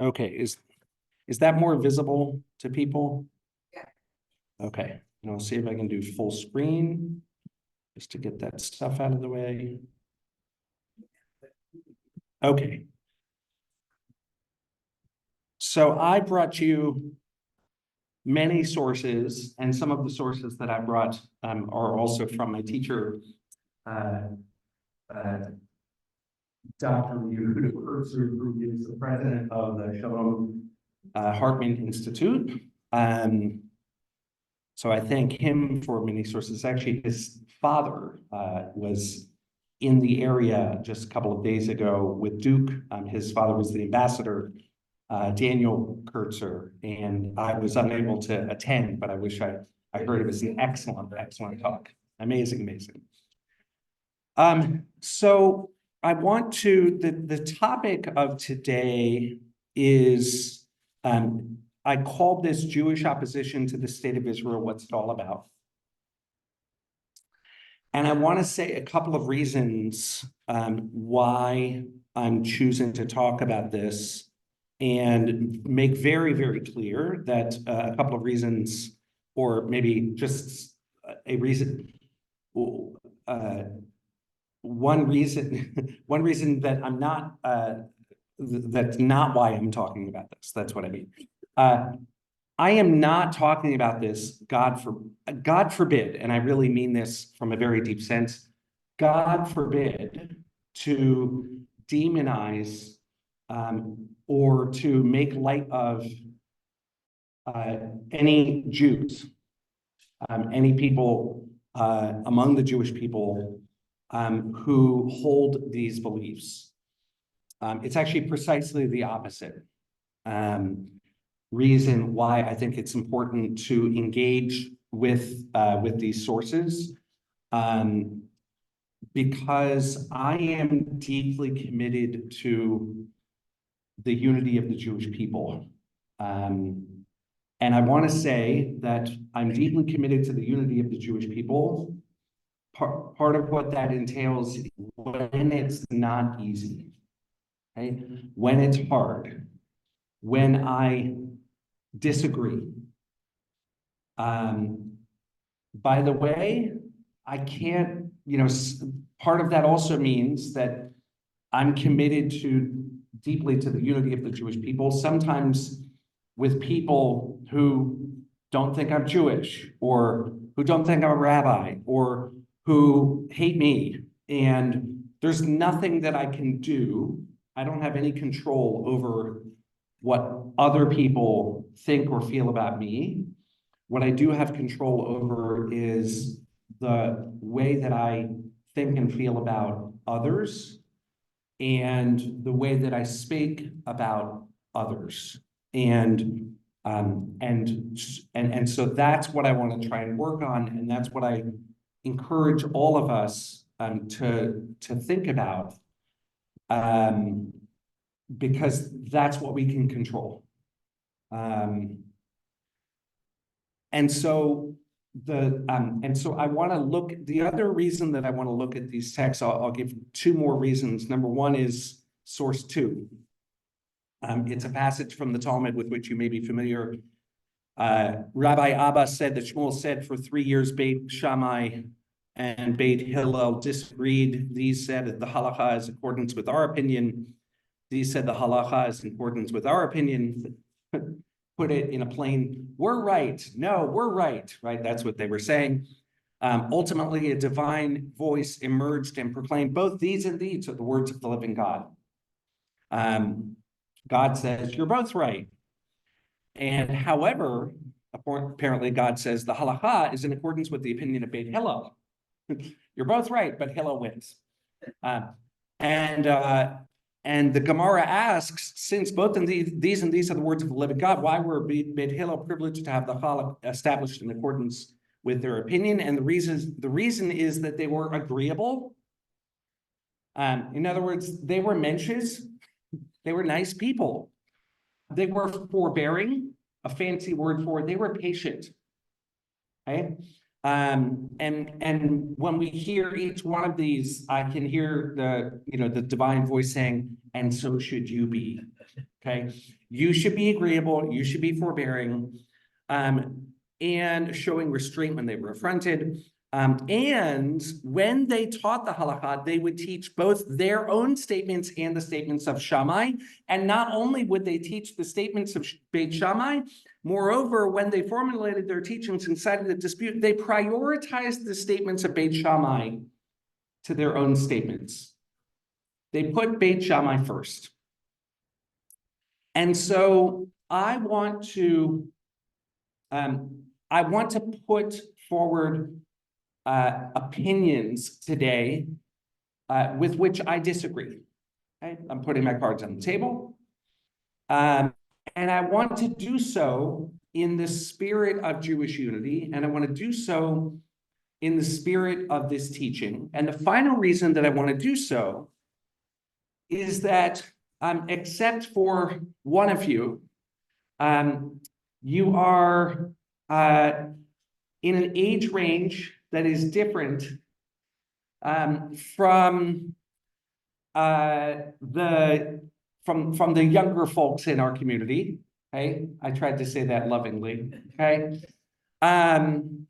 Okay, is that more visible to people? Yeah. Okay, and I'll see if I can do full screen, just to get that stuff out of the way. Okay. So I brought you many sources, and some of the sources that I brought are also from my teacher, Dr. Yehuda Kurtzer, who is the president of the Shalom Hartman Institute. So I thank him for many sources. Actually, his father was in the area just a couple of days ago with Duke. His father was the ambassador, Daniel Kurtzer, and I was unable to attend, but I wish I heard it was an excellent talk. Amazing. So I want to, the topic of today is, I called this Jewish opposition to the state of Israel, what's it all about? And I want to say a couple of reasons why I'm choosing to talk about this, and make very clear that a couple of reasons, or maybe just a reason, one reason that I'm not, that's not why I'm talking about this. That's what I mean. I am not talking about this, God forbid, and I really mean this from a very deep sense, God forbid, to demonize or to make light of any Jews, any people among the Jewish people who hold these beliefs. It's actually precisely the opposite. Reason why I think it's important to engage with these sources, because I am deeply committed to the unity of the Jewish people. And I want to say that I'm deeply committed to the unity of the Jewish people. Part of what that entails when it's not easy, okay? When it's hard, when I disagree. By the way, I can't, part of that also means that I'm committed deeply to the unity of the Jewish people, sometimes with people who don't think I'm Jewish, or who don't think I'm a rabbi, or who hate me. And there's nothing that I can do. I don't have any control over what other people think or feel about me. What I do have control over is the way that I think and feel about others, and the way that I speak about others. And so that's what I want to try and work on, and that's what I encourage all of us to think about, because that's what we can control. And so I want to look, the other reason that I want to look at these texts, I'll give two more reasons. Number one is source 2. It's a passage from the Talmud with which you may be familiar. Rabbi Abba said that Shmuel said for 3 years Beit Shammai and Beit Hillel disagreed. These said that the halacha is in accordance with our opinion. These said the halacha is in accordance with our opinion. Put it in a plain, we're right. No, we're right. Right? That's what they were saying. Ultimately, a divine voice emerged and proclaimed both these and these are the words of the living God. God says, you're both right. And however, apparently God says the halacha is in accordance with the opinion of Beit Hillel. You're both right, but Hillel wins. And the Gemara asks, since both of these and these are the words of the living God, why were Beit Hillel privileged to have the halacha established in accordance with their opinion? And the reason is that they were agreeable. In other words, they were mensches. They were nice people. They were forbearing, a fancy word for it. They were patient. Okay? And when we hear each one of these, I can hear the divine voice saying, and so should you be. okay? You should be agreeable, you should be forbearing, and showing restraint when they were affronted. And when they taught the halakha, they would teach both their own statements and the statements of Shammai. And not only would they teach the statements of Beit Shammai, moreover, when they formulated their teachings inside of the dispute, they prioritized the statements of Beit Shammai to their own statements. They put Beit Shammai first. And so I want to put forward opinions today with which I disagree. Okay? I'm putting my cards on the table. And I want to do so in the spirit of Jewish unity, and I want to do so in the spirit of this teaching. And the final reason that I want to do so is that, except for one of you, you are in an age range that is different from the younger folks in our community. Okay, I tried to say that lovingly. Okay, and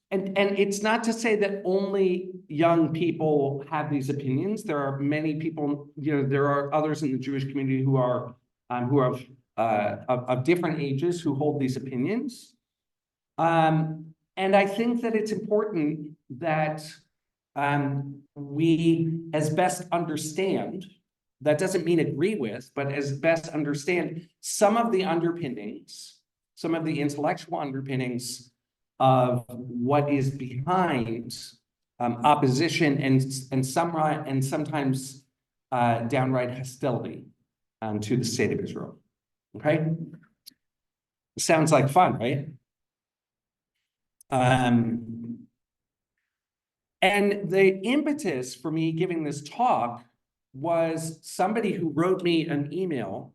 it's not to say that only young people have these opinions. There are many people. There are others in the Jewish community who are of different ages who hold these opinions. And I think that it's important that we, as best understand, that doesn't mean agree with, but as best understand some of the underpinnings, some of the intellectual underpinnings of what is behind opposition and sometimes downright hostility to the state of Israel. Okay? Sounds like fun, right? And the impetus for me giving this talk was somebody who wrote me an email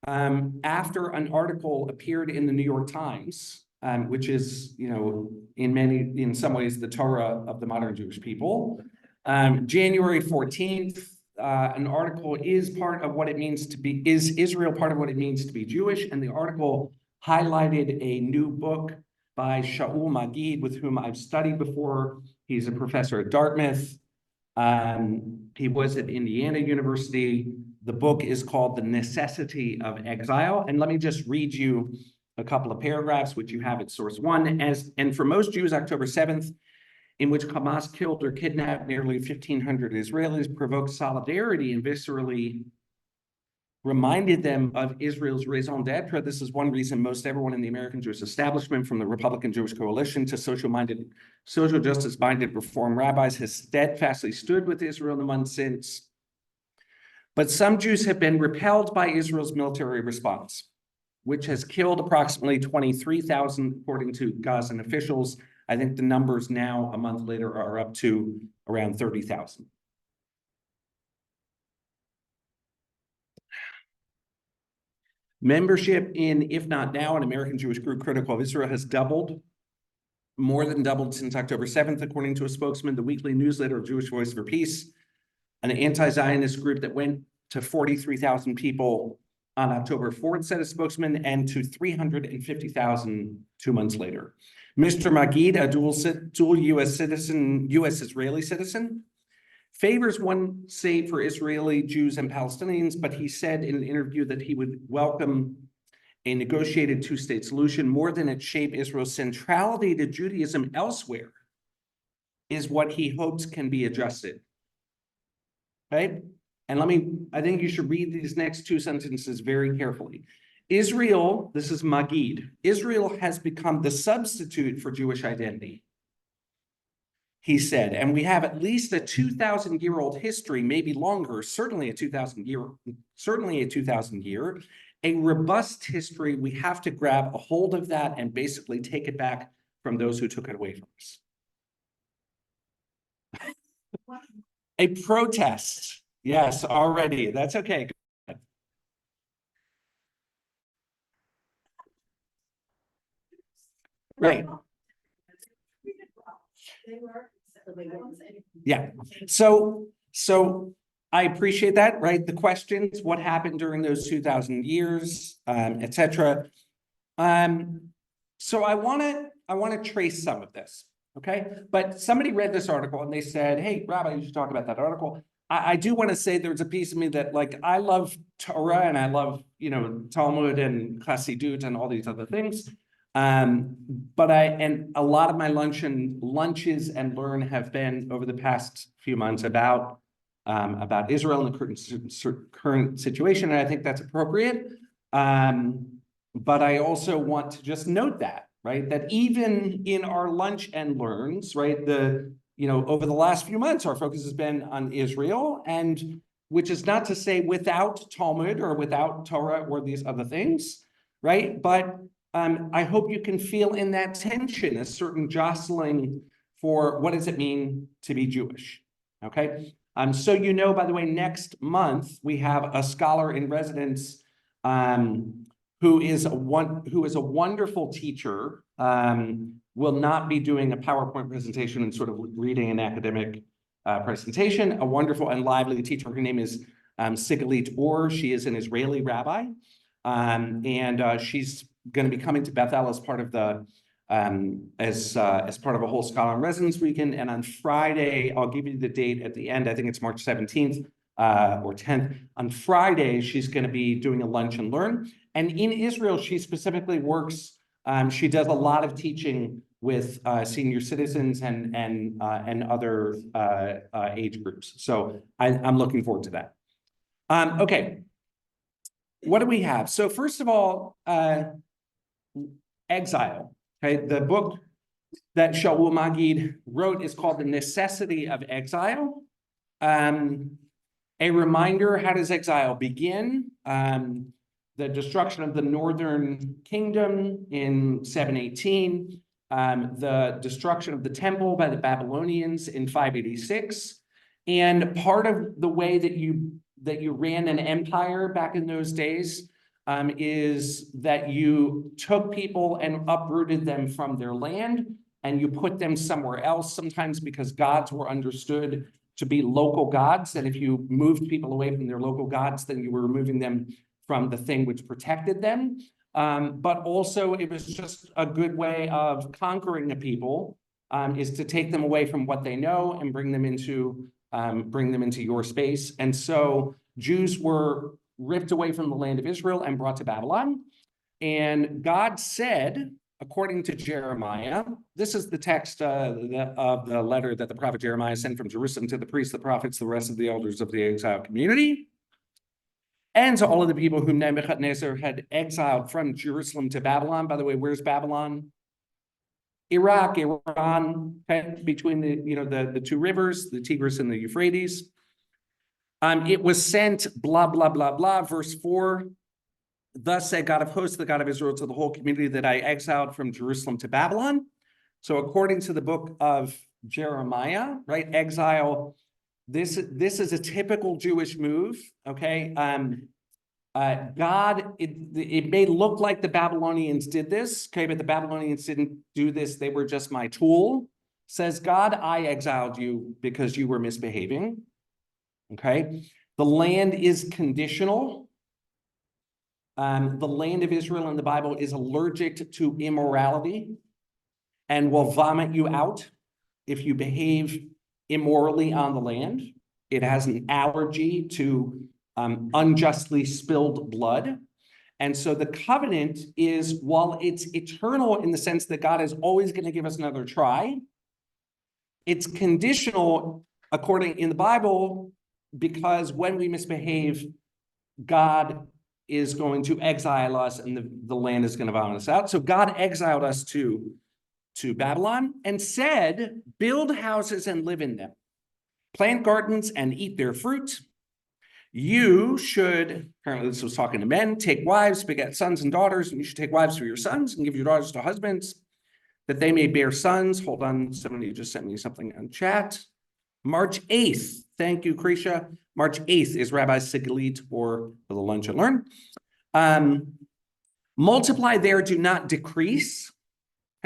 after an article appeared in the New York Times, which is, in some ways, the Torah of the modern Jewish people. January 14th, an article is part of what it means to be, is Israel part of what it means to be Jewish? And the article highlighted a new book by Shaul Magid, with whom I've studied before. He's a professor at Dartmouth. He was at Indiana University. The book is called The Necessity of Exile. And let me just read you a couple of paragraphs, which you have at source one. And for most Jews, October 7th, in which Hamas killed or kidnapped nearly 1,500 Israelis, provoked solidarity and viscerally reminded them of Israel's raison d'etre. This is one reason most everyone in the American Jewish establishment, from the Republican Jewish Coalition to social justice-minded reform rabbis, has steadfastly stood with Israel in the months since. But some Jews have been repelled by Israel's military response, which has killed approximately 23,000, according to Gazan officials. I think the numbers now, a month later, are up to around 30,000. Membership in, if not now, an American Jewish group critical of Israel has doubled, more than doubled since October 7th, according to a spokesman. The weekly newsletter of Jewish Voice for Peace, an anti-Zionist group that went to 43,000 people on October 4th, said a spokesman, and to 350,000 2 months later. Mr. Magid, a dual U.S. citizen, U.S.-Israeli citizen, favors one state for Israeli Jews and Palestinians, but he said in an interview that he would welcome a negotiated two-state solution more than it shape Israel's centrality to Judaism elsewhere is what he hopes can be adjusted. Okay? And I think you should read these next two sentences very carefully. Israel, this is Magid, Israel has become the substitute for Jewish identity, he said, and we have at least a 2,000-year-old history, maybe longer, certainly a 2,000-year, a robust history. We have to grab a hold of that and basically take it back from those who took it away from us. A protest. Yes, already. That's okay. Right. Yeah. So I appreciate that, right? The questions, what happened during those 2,000 years, et cetera. So I want to trace some of this, okay? But somebody read this article and they said, hey, Rabbi, you should talk about that article. I do want to say there's a piece of me that, like, I love Torah and I love, Talmud and Chassidut and all these other things. But and a lot of my lunches and learn have been over the past few months about Israel and the current situation, and I think that's appropriate. But I also want to just note that, right, that even in our lunch and learns, right, over the last few months, our focus has been on Israel, and which is not to say without Talmud or without Torah or these other things, right? But I hope you can feel in that tension a certain jostling for what does it mean to be Jewish, okay? So by the way, next month we have a scholar in residence who is a wonderful teacher, will not be doing a PowerPoint presentation and sort of reading an academic presentation, a wonderful and lively teacher. Her name is Sigalit Or. She is an Israeli rabbi, and she's going to be coming to Bethel as part of the as part of a whole scholar in residence weekend. And on Friday, I'll give you the date at the end. I think it's March 17th or 10th. On Friday, she's going to be doing a lunch and learn. And in Israel, she specifically works. She does a lot of teaching with senior citizens and other age groups. So I'm looking forward to that. Okay, what do we have? So first of all, exile. Okay, the book that Shaul Magid wrote is called The Necessity of Exile. A reminder, how does exile begin? The destruction of the northern kingdom in 718, the destruction of the temple by the Babylonians in 586. And part of the way that you ran an empire back in those days is that you took people and uprooted them from their land and you put them somewhere else, sometimes because gods were understood to be local gods. And if you moved people away from their local gods, then you were removing them from the thing which protected them. But also it was just a good way of conquering a people, is to take them away from what they know and bring them into your space. And so Jews were ripped away from the land of Israel and brought to Babylon. And God said, according to Jeremiah, this is the text of the letter that the prophet Jeremiah sent from Jerusalem to the priests, the prophets, the rest of the elders of the exiled community, and to all of the people whom Nebuchadnezzar had exiled from Jerusalem to Babylon. By the way, where's Babylon? Iraq, Iran, okay, between the two rivers, the Tigris and the Euphrates. It was sent, blah, blah, blah, blah. Verse 4, thus said God of hosts, the God of Israel, to the whole community that I exiled from Jerusalem to Babylon. So according to the book of Jeremiah, right, exile, this is a typical Jewish move, okay? God, it may look like the Babylonians did this, okay, but the Babylonians didn't do this. They were just my tool. Says God, I exiled you because you were misbehaving, okay? The land is conditional. The land of Israel in the Bible is allergic to immorality and will vomit you out if you behave immorally on the land. It has an allergy to unjustly spilled blood. And so the covenant is, while it's eternal in the sense that God is always going to give us another try, it's conditional according in the Bible, because when we misbehave, God is going to exile us and the land is going to vomit us out. So God exiled us to Babylon and said, build houses and live in them, plant gardens and eat their fruit. You should, apparently this was talking to men, take wives, beget sons and daughters, and you should take wives for your sons and give your daughters to husbands, that they may bear sons. Hold on, somebody just sent me something on chat. March 8th, thank you, Krisha. March 8th is Rabbi Sigalit for the lunch and learn. Multiply there, do not decrease.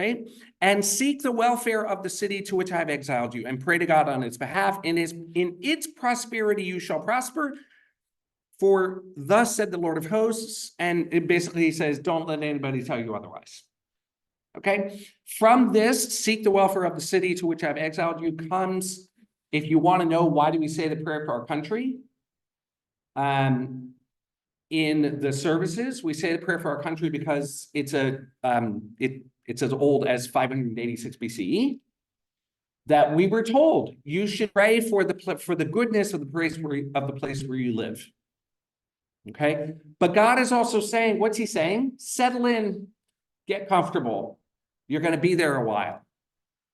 okay? And seek the welfare of the city to which I have exiled you, and pray to God on its behalf. In its prosperity you shall prosper. For thus said the Lord of hosts, and it basically says, don't let anybody tell you otherwise. Okay? From this, seek the welfare of the city to which I've exiled you, comes, if you want to know why do we say the prayer for our country, in the services, we say the prayer for our country because it's it's as old as 586 BCE, that we were told you should pray for the goodness of the place where you live. Okay, but God is also saying, what's he saying? Settle in, get comfortable. You're going to be there a while.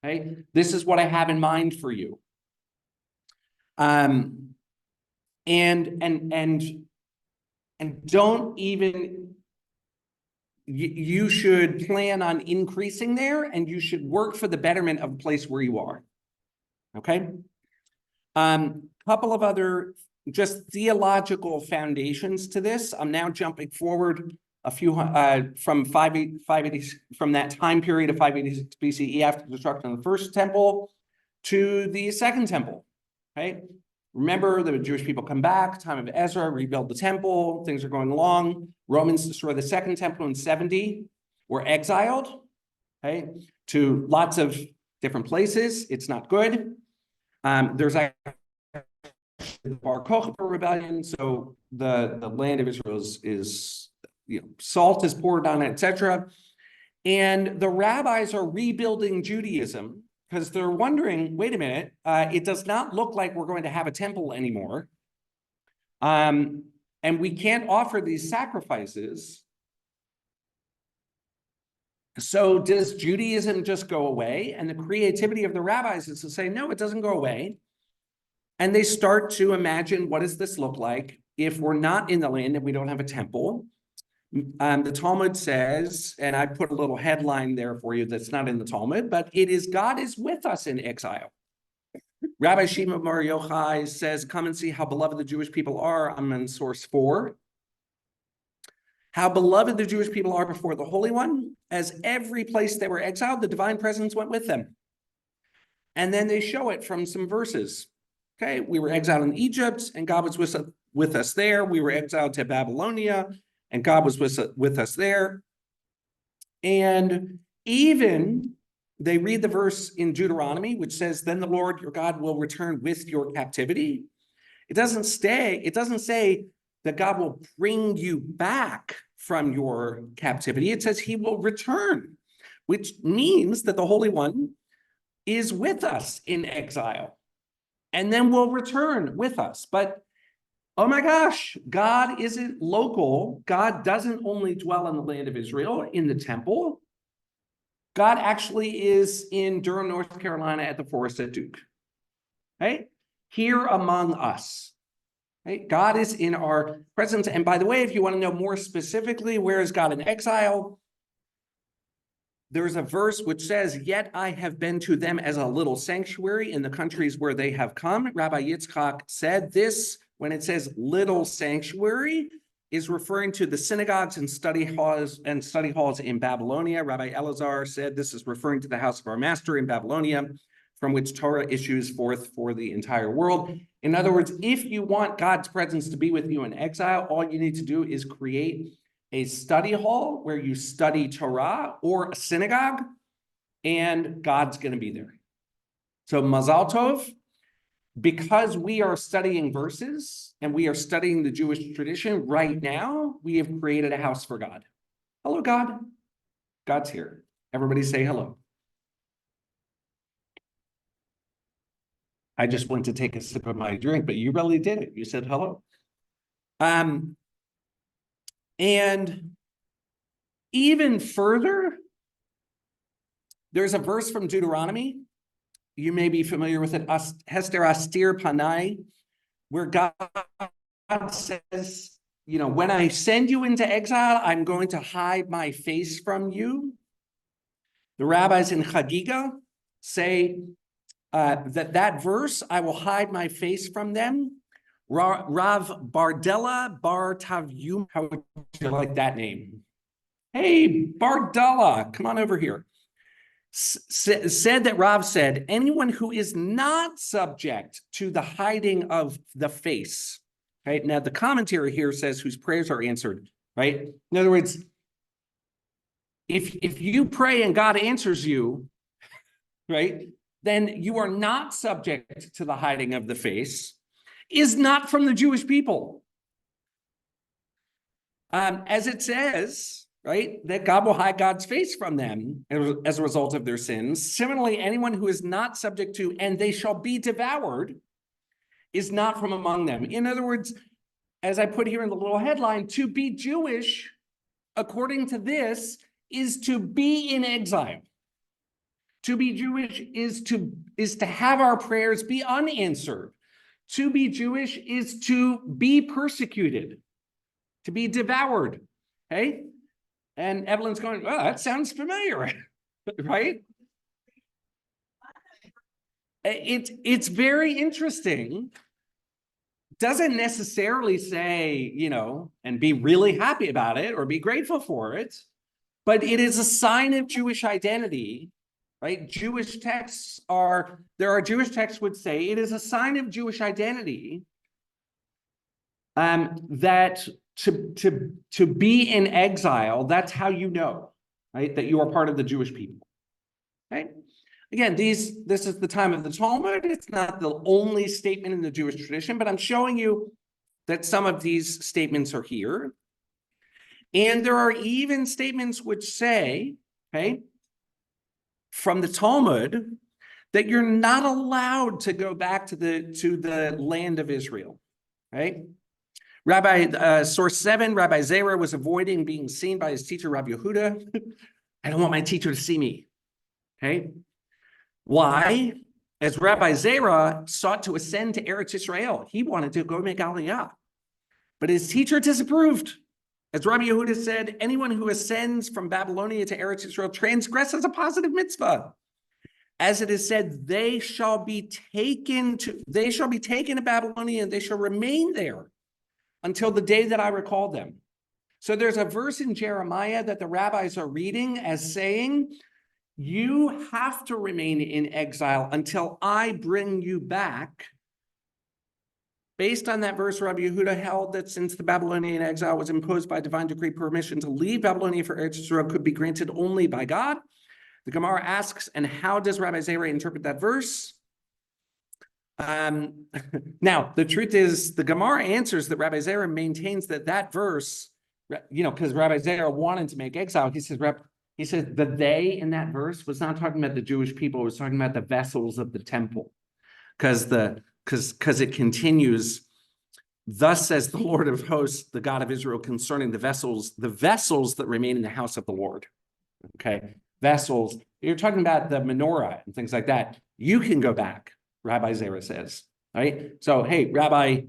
Okay, this is what I have in mind for you. And don't even, you should plan on increasing there, and you should work for the betterment of the place where you are. Okay. Couple of other just theological foundations to this. I'm now jumping forward a few from 580 from that time period of 586 BCE after the destruction of the first temple to the second temple. Okay. Remember, the Jewish people come back, time of Ezra, rebuild the temple, things are going along. Romans destroy the second temple in 70. We're exiled, okay, to lots of different places. It's not good. There's actually the Bar Kokhba rebellion, so the land of Israel is salt is poured on it, etc. And the rabbis are rebuilding Judaism because they're wondering, wait a minute, it does not look like we're going to have a temple anymore. And we can't offer these sacrifices. So does Judaism just go away? And the creativity of the rabbis is to say, no, it doesn't go away. And they start to imagine, what does this look like if we're not in the land and we don't have a temple? The Talmud says, and I put a little headline there for you that's not in the Talmud, but it is God is with us in exile. Rabbi Shimon Bar Yochai says, come and see how beloved the Jewish people are. I'm in source 4. How beloved the Jewish people are before the Holy One, as every place they were exiled, the divine presence went with them. And then they show it from some verses. Okay, we were exiled in Egypt, and God was with us there. We were exiled to Babylonia, and God was with us there. And even they read the verse in Deuteronomy, which says, then the Lord your God will return with your captivity. It doesn't say that God will bring you back from your captivity. It says he will return, which means that the Holy One is with us in exile and then will return with us. But oh my gosh, God isn't local. God doesn't only dwell in the land of Israel, in the temple. God actually is in Durham, North Carolina at the Forest at Duke. Right? Here among us. Right? God is in our presence. And by the way, if you want to know more specifically, where is God in exile? There's a verse which says, yet I have been to them as a little sanctuary in the countries where they have come. Rabbi Yitzchak said this, when it says little sanctuary, is referring to the synagogues and study halls in Babylonia. Rabbi Elazar said this is referring to the house of our master in Babylonia, from which Torah issues forth for the entire world. In other words, if you want God's presence to be with you in exile, all you need to do is create a study hall where you study Torah, or a synagogue, and God's going to be there. So Mazal Tov, because we are studying verses and we are studying the Jewish tradition right now, we have created a house for God. Hello, God. God's here. Everybody say hello. I just went to take a sip of my drink, but you really did it. You said hello. And even further, there's a verse from Deuteronomy. You may be familiar with it, Hester Astir Panai, where God says, when I send you into exile, I'm going to hide my face from you. The rabbis in Chagiga say that verse, I will hide my face from them. Rav Bardella Bar Tavyum, how would you like that name? Hey, Bardella, come on over here. said that Rav said, anyone who is not subject to the hiding of the face, right? Now, the commentary here says whose prayers are answered, right? In other words, if you pray and God answers you, right, then you are not subject to the hiding of the face, is not from the Jewish people. As it says, right, that God will hide God's face from them as a result of their sins. Similarly, anyone who is not subject to, and they shall be devoured, is not from among them. In other words, as I put here in the little headline, to be Jewish, according to this, is to be in exile. To be Jewish is to have our prayers be unanswered. To be Jewish is to be persecuted, to be devoured. Okay? And Evelyn's going, well, that sounds familiar, right? It's very interesting. Doesn't necessarily say, and be really happy about it or be grateful for it, but it is a sign of Jewish identity, right? Jewish texts there are Jewish texts would say it is a sign of Jewish identity that to be in exile, that's how you know, right, that you are part of the Jewish people, right? Again, this is the time of the Talmud. It's not the only statement in the Jewish tradition, but I'm showing you that some of these statements are here. And there are even statements which say, okay, from the Talmud, that you're not allowed to go back to the land of Israel, right? Source 7, Rabbi Zera was avoiding being seen by his teacher, Rabbi Yehuda. I don't want my teacher to see me, okay? Why? As Rabbi Zera sought to ascend to Eretz Israel, he wanted to go make Aliyah, but his teacher disapproved. As Rabbi Yehuda said, anyone who ascends from Babylonia to Eretz Israel transgresses a positive mitzvah. As it is said, they shall be taken to Babylonia, and they shall remain there until the day that I recall them. So there's a verse in Jeremiah that the rabbis are reading as saying, you have to remain in exile until I bring you back. Based on that verse, Rabbi Yehuda held that since the Babylonian exile was imposed by divine decree, permission to leave Babylonia for Eretz Israel could be granted only by God. The Gemara asks, and how does Rabbi Zera interpret that verse? Now, the truth is, the Gemara answers that Rabbi Zera maintains that verse, because Rabbi Zera wanted to make exile. He says the they in that verse was not talking about the Jewish people, it was talking about the vessels of the temple. Because it continues, thus says the Lord of hosts, the God of Israel, concerning the vessels that remain in the house of the Lord. Okay, vessels. You're talking about the menorah and things like that. You can go back, Rabbi Zera says. Right? So, hey, Rabbi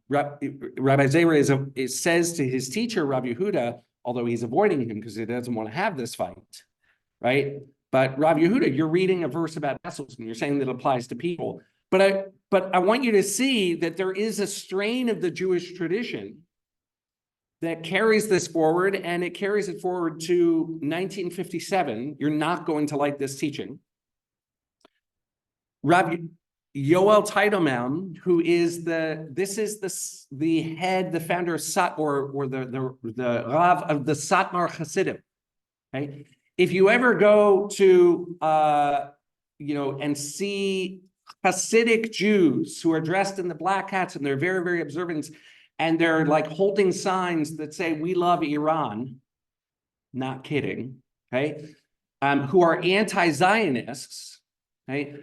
Zera says to his teacher, Rabbi Yehuda, although he's avoiding him because he doesn't want to have this fight, right? But Rabbi Yehuda, you're reading a verse about vessels and you're saying that it applies to people. But I want you to see that there is a strain of the Jewish tradition that carries this forward, and it carries it forward to 1957. You're not going to like this teaching. Rabbi Yoel Teitelbaum, who is the head, the founder of the Rav of the Satmar Hasidim. Okay? If you ever go to and see Hasidic Jews who are dressed in the black hats and they're very, very observant, and they're like holding signs that say, we love Iran, not kidding, okay, who are anti-Zionists, okay,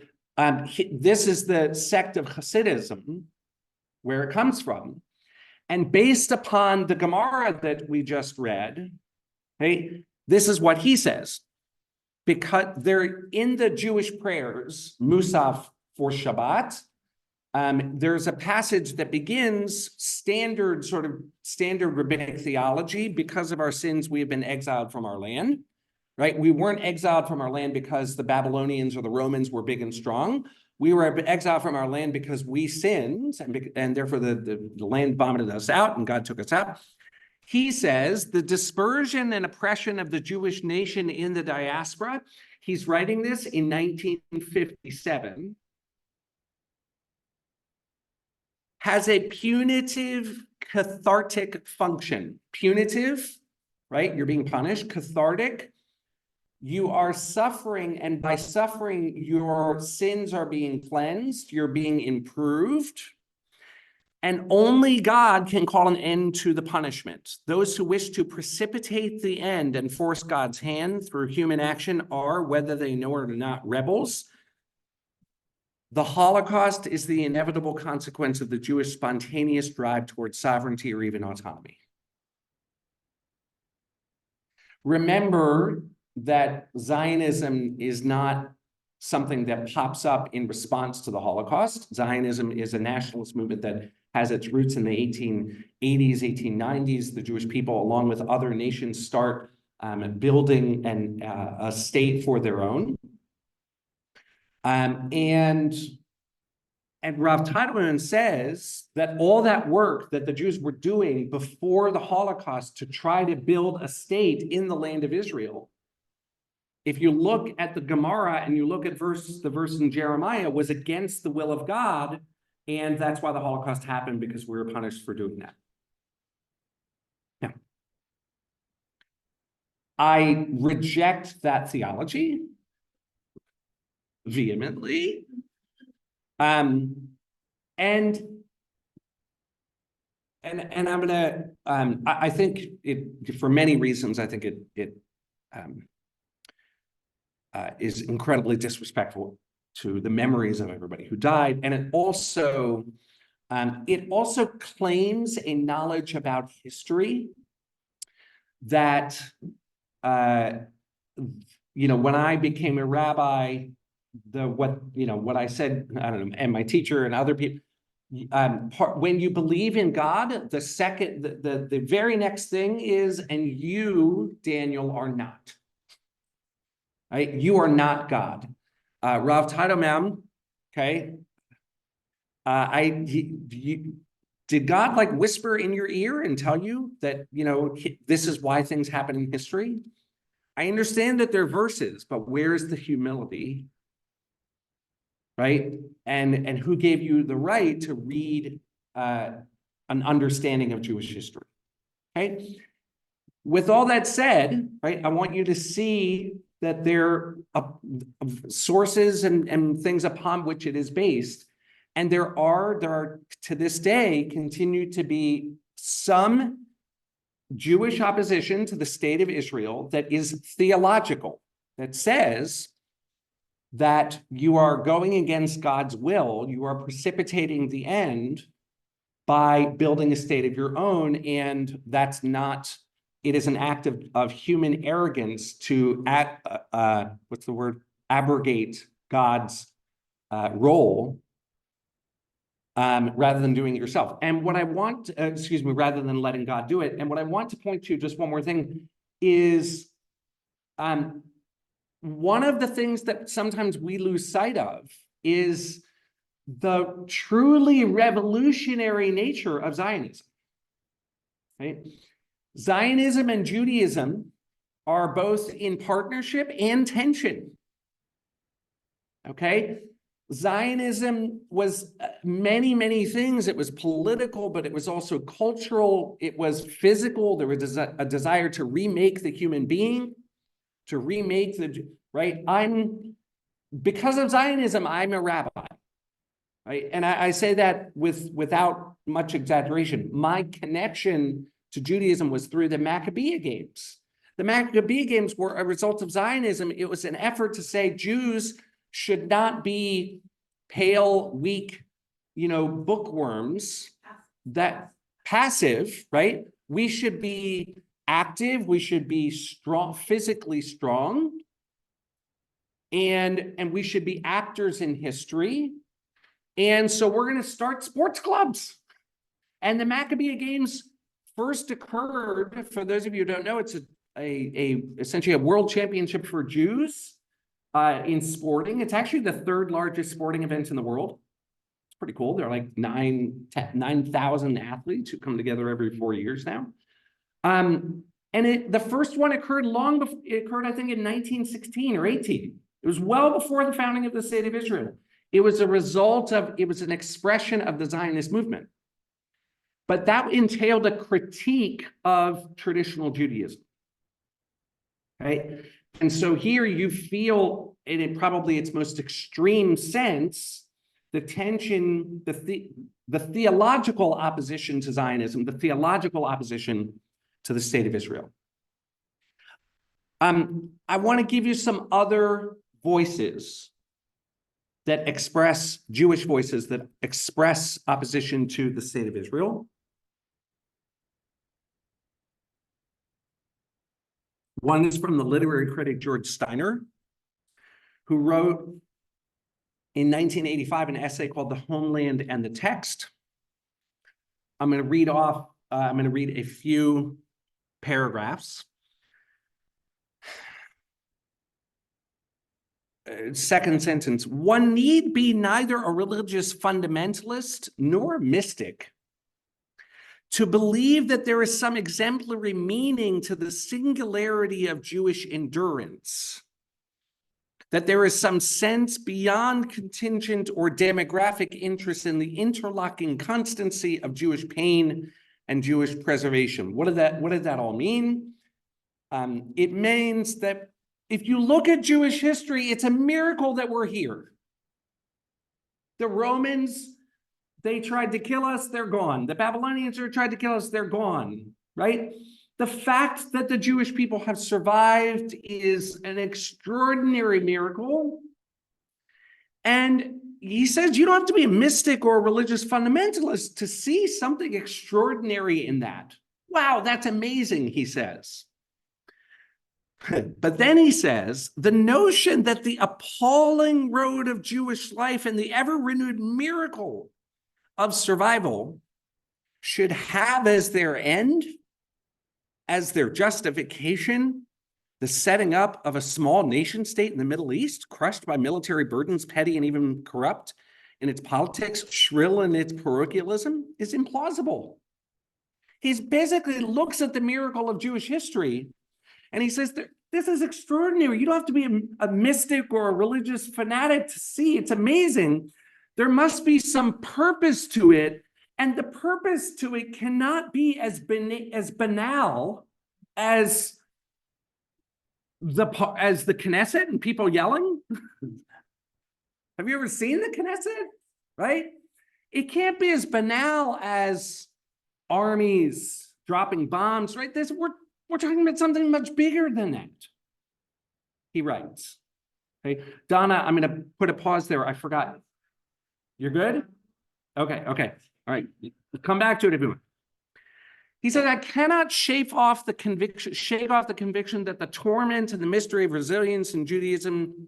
this is the sect of Hasidism, where it comes from. And based upon the Gemara that we just read, okay, this is what he says. Because they're in the Jewish prayers, Musaf for Shabbat, there's a passage that begins standard rabbinic theology. Because of our sins, we have been exiled from our land, right? We weren't exiled from our land because the Babylonians or the Romans were big and strong. We were exiled from our land because we sinned, and therefore the land vomited us out and God took us out. He says the dispersion and oppression of the Jewish nation in the diaspora He's writing this in 1957. Has a punitive cathartic function. Punitive, right? You're being punished. Cathartic, you are suffering, and by suffering, your sins are being cleansed, you're being improved. And only God can call an end to the punishment. Those who wish to precipitate the end and force God's hand through human action are, whether they know it or not, rebels. The Holocaust is the inevitable consequence of the Jewish spontaneous drive towards sovereignty or even autonomy. Remember that Zionism is not something that pops up in response to the Holocaust. Zionism is a nationalist movement that has its roots in the 1880s, 1890s. The Jewish people, along with other nations, start building a state for their own. And Rav Teitelman says that all that work that the Jews were doing before the Holocaust to try to build a state in the land of Israel, if you look at the Gemara and you look at the verse in Jeremiah, was against the will of God, and that's why the Holocaust happened, because we were punished for doing that. Now, I reject that theology vehemently. And I'm gonna I think it, for many reasons, I think it is incredibly disrespectful to the memories of everybody who died, and it also claims a knowledge about history that when I became a rabbi, what I said, I don't know, and my teacher and other people, when you believe in God, the very next thing is, and you, Daniel, are not. Right? You are not God. Rav Teitelman, okay. Did God like whisper in your ear and tell you that, this is why things happen in history? I understand that they're verses, but where's the humility? Right? And who gave you the right to read an understanding of Jewish history? Okay. With all that said, right, I want you to see that there are sources and things upon which it is based. And there are to this day continue to be some Jewish opposition to the state of Israel that is theological, that says that you are going against God's will, you are precipitating the end by building a state of your own, and that's not, it is an act of human arrogance to abrogate God's role rather than doing it yourself. And what I want, rather than letting God do it. And what I want to point to, just one more thing, is one of the things that sometimes we lose sight of is the truly revolutionary nature of Zionism. Right? Zionism and Judaism are both in partnership and tension. Okay? Zionism was many, many things. It was political, but it was also cultural. It was physical. There was a desire to remake the human being, to remake right? Because of Zionism, I'm a rabbi, right? And I say that without much exaggeration. My connection to Judaism was through the Maccabean Games. The Maccabean Games were a result of Zionism. It was an effort to say Jews should not be pale, weak, bookworms, that passive, right? We should be active. We should be strong, physically strong. And we should be actors in history. And so we're going to start sports clubs. And the Maccabean Games first occurred, for those of you who don't know, it's essentially a world championship for Jews in sporting. It's actually the third largest sporting event in the world. It's pretty cool. There are like 9,000 athletes who come together every 4 years now. And the first one occurred long before, it occurred, I think, in 1916 or 18. It was well before the founding of the state of Israel. It was an expression of the Zionist movement. But that entailed a critique of traditional Judaism, right? And so here you feel, in probably its most extreme sense, the tension, the theological opposition to Zionism, the theological opposition to the state of Israel. I want to give you some other voices that express, Jewish voices that express opposition to the state of Israel. One is from the literary critic George Steiner, who wrote in 1985 an essay called The Homeland and the Text. I'm going to read a few paragraphs. Second sentence, one need be neither a religious fundamentalist nor a mystic to believe that there is some exemplary meaning to the singularity of Jewish endurance, that there is some sense beyond contingent or demographic interest in the interlocking constancy of Jewish pain and Jewish preservation. What did that all mean? It means that if you look at Jewish history, it's a miracle that we're here. The Romans, they tried to kill us, they're gone. The Babylonians tried to kill us, they're gone, right? The fact that the Jewish people have survived is an extraordinary miracle. And he says you don't have to be a mystic or a religious fundamentalist to see something extraordinary in that. Wow, that's amazing, he says. But then he says, the notion that the appalling road of Jewish life and the ever-renewed miracle of survival should have as their end, as their justification, the setting up of a small nation state in the Middle East, crushed by military burdens, petty and even corrupt in its politics, shrill in its parochialism, is implausible. He basically looks at the miracle of Jewish history and he says, this is extraordinary. You don't have to be a mystic or a religious fanatic to see it's amazing. There must be some purpose to it. And the purpose to it cannot be as banal as the Knesset and people yelling. Have you ever seen the Knesset? Right? It can't be as banal as armies dropping bombs, right? We're talking about something much bigger than that, he writes. Okay, Donna, I'm going to put a pause there. I forgot. You're good? Okay. All right. Come back to it if you want. He said, I cannot shake off the conviction that the torment and the mystery of resilience in Judaism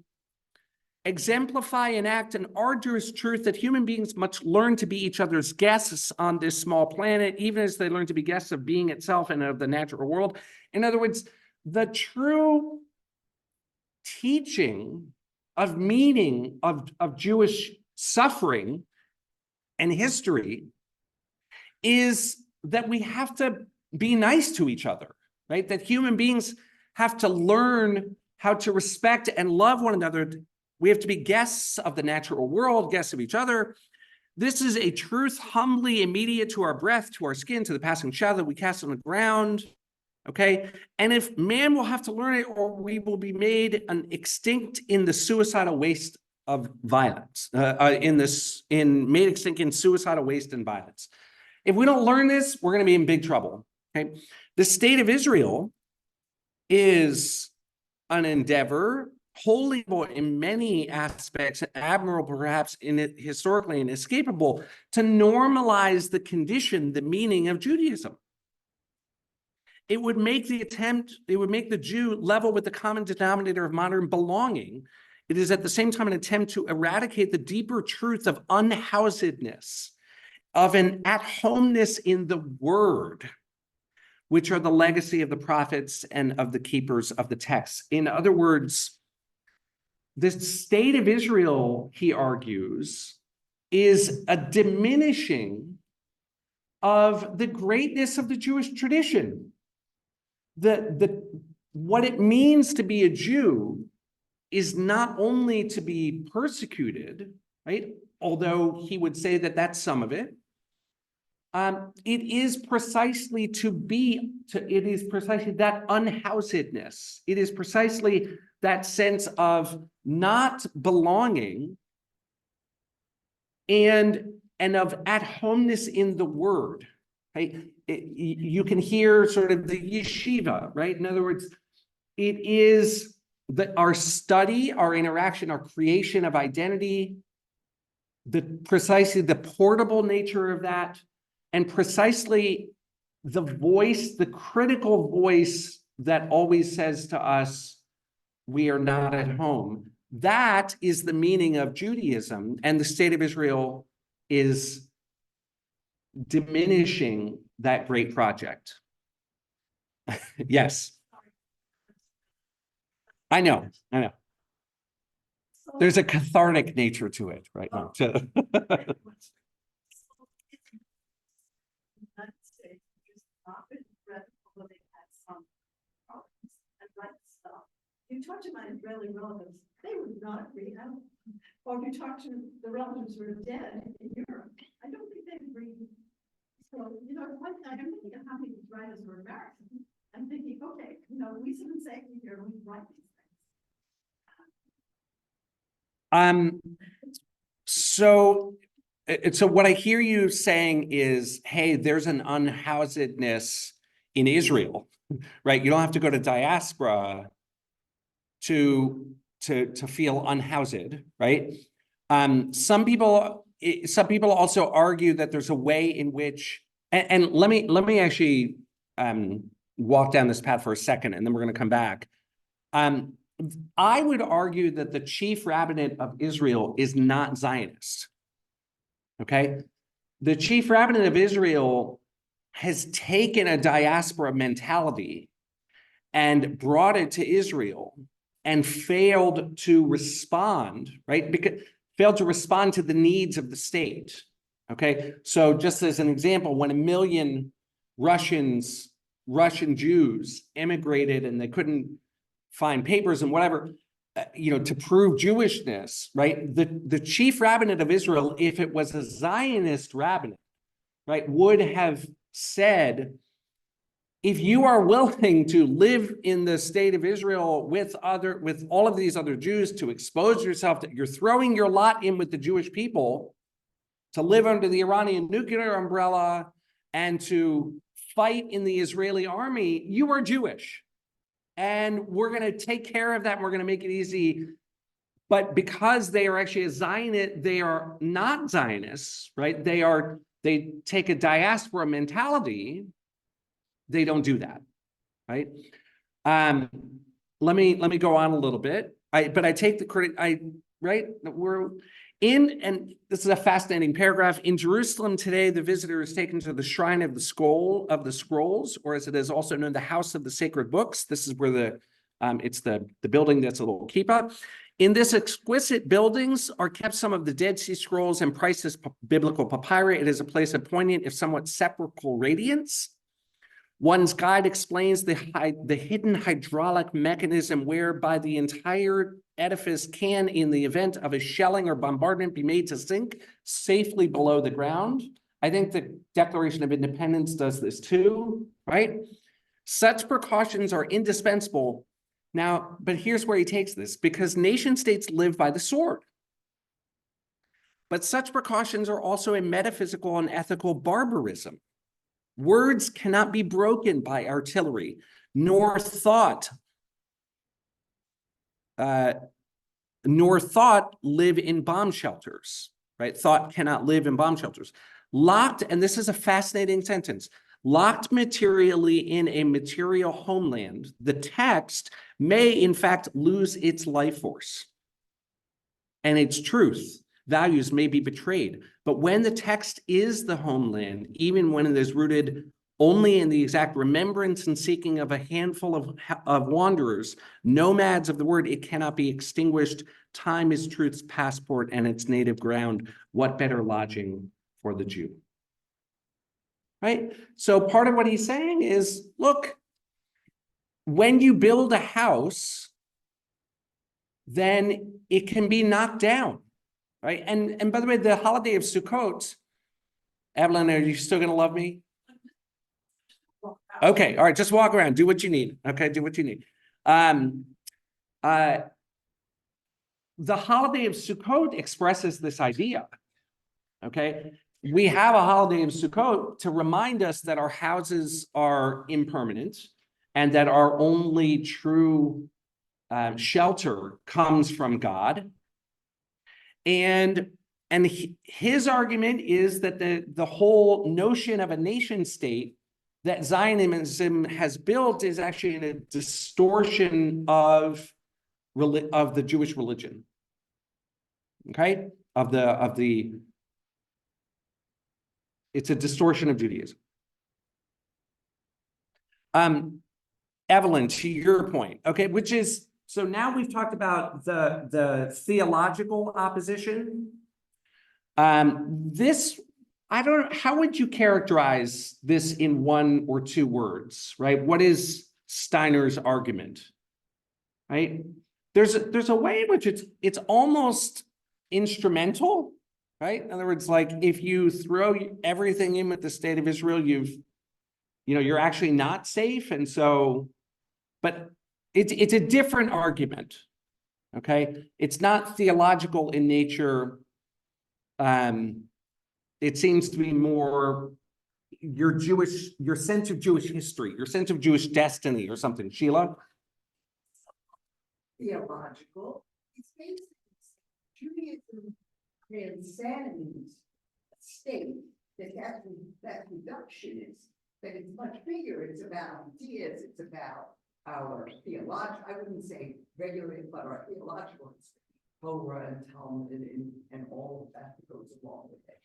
exemplify and act an arduous truth that human beings must learn to be each other's guests on this small planet, even as they learn to be guests of being itself and of the natural world. In other words, the true teaching of meaning of Jewish suffering and history is that we have to be nice to each other, right? That human beings have to learn how to respect and love one another. We have to be guests of the natural world, guests of each other. This is a truth humbly immediate to our breath, to our skin, to the passing shadow that we cast on the ground. Okay. And if man will have to learn it, or we will be made extinct in the suicidal waste of violence, made extinct in suicidal waste and violence. If we don't learn this, we're going to be in big trouble. Okay. The state of Israel is an endeavor wholly in many aspects, admirable perhaps in it historically and inescapable, to normalize the condition, the meaning of Judaism. It would make the Jew level with the common denominator of modern belonging. It is at the same time an attempt to eradicate the deeper truth of unhousedness, of an at-homeness in the word, which are the legacy of the prophets and of the keepers of the text. In other words, the state of Israel, he argues, is a diminishing of the greatness of the Jewish tradition. what it means to be a Jew is not only to be persecuted, right? Although he would say that that's some of it. It is precisely it is precisely that unhousedness. It is precisely that sense of not belonging and of at-homeness in the word, right? You can hear sort of the yeshiva, right? In other words, it is our study, our interaction, our creation of identity, precisely the portable nature of that, and precisely the critical voice that always says to us, we are not at home. That is the meaning of Judaism, and the state of Israel is diminishing that great project. Yes. I know. There's a cathartic nature to it, right? You talk to my Israeli relatives, they would not agree. Or if you talk to the relatives who are dead in Europe, I don't think they'd agree. So, one thing, I'm thinking of how many writers were American. I'm thinking, okay, we shouldn't say here, we write these things. So what I hear you saying is, hey, there's an unhousedness in Israel, right? You don't have to go to diaspora to feel unhoused, right? Some people also argue that there's a way in which, and let me actually walk down this path for a second, and then we're going to come back. I would argue that the chief rabbinate of Israel is not Zionist. Okay, the chief rabbinate of Israel has taken a diaspora mentality and brought it to Israel and failed to respond, right? Failed to respond to the needs of the state. Okay, so just as an example, when 1 million Russian Jews immigrated and they couldn't find papers and whatever, to prove Jewishness, right? The chief rabbinate of Israel, if it was a Zionist rabbinate, right, would have said, if you are willing to live in the state of Israel with all of these other Jews, to expose yourself, you're throwing your lot in with the Jewish people to live under the Iranian nuclear umbrella and to fight in the Israeli army, you are Jewish. And we're going to take care of that. And we're going to make it easy. But because they are actually a Zionist, they are not Zionists, right? They take a diaspora mentality. They don't do that, right? Let me go on a little bit. But I take the credit. Right? We're in, and this is a fascinating paragraph. In Jerusalem today, the visitor is taken to the shrine of the scrolls, or as it is also known, the house of the sacred books. This is where it's the building that's a little kippah. In this exquisite buildings are kept some of the Dead Sea Scrolls and priceless biblical papyri. It is a place of poignant, if somewhat sepulchral radiance. One's guide explains the hidden hydraulic mechanism whereby the entire edifice can, in the event of a shelling or bombardment, be made to sink safely below the ground. I think the Declaration of Independence does this too, right? Such precautions are indispensable. Now, but here's where he takes this, because nation states live by the sword. But such precautions are also a metaphysical and ethical barbarism. Words cannot be broken by artillery, nor thought live in bomb shelters, right? Thought cannot live in bomb shelters. Locked, and this is a fascinating sentence, locked materially in a material homeland, the text may in fact lose its life force and its truth. Values may be betrayed. But when the text is the homeland, even when it is rooted only in the exact remembrance and seeking of a handful of wanderers, nomads of the word, it cannot be extinguished. Time is truth's passport and its native ground. What better lodging for the Jew? Right? So part of what he's saying is, look, when you build a house, then it can be knocked down, right? And by the way, the holiday of Sukkot, Evelyn, are you still gonna love me? Okay, all right, just walk around, do what you need. Okay, do what you need. The holiday of Sukkot expresses this idea. Okay, we have a holiday of Sukkot to remind us that our houses are impermanent and that our only true shelter comes from God. And his argument is that the whole notion of a nation state that Zionism has built is actually a distortion of the Jewish religion. Okay, it's a distortion of Judaism. Evelyn, to your point, okay, which is, so now we've talked about the theological opposition. This, I don't know, how would you characterize this in one or two words, right? What is Steiner's argument, right? There's a way in which it's almost instrumental, right? In other words, like if you throw everything in with the state of Israel, you're actually not safe. And so, but it's a different argument, okay? It's not theological in nature. It seems to be more your sense of Jewish history, your sense of Jewish destiny or something. Sheila? Theological. It's basically Judaism transcends a state that's reductionist, that it's much bigger. It's about ideas, it's about our theological, I wouldn't say regular, but our theological Torah and Talmud and all of that goes along with it.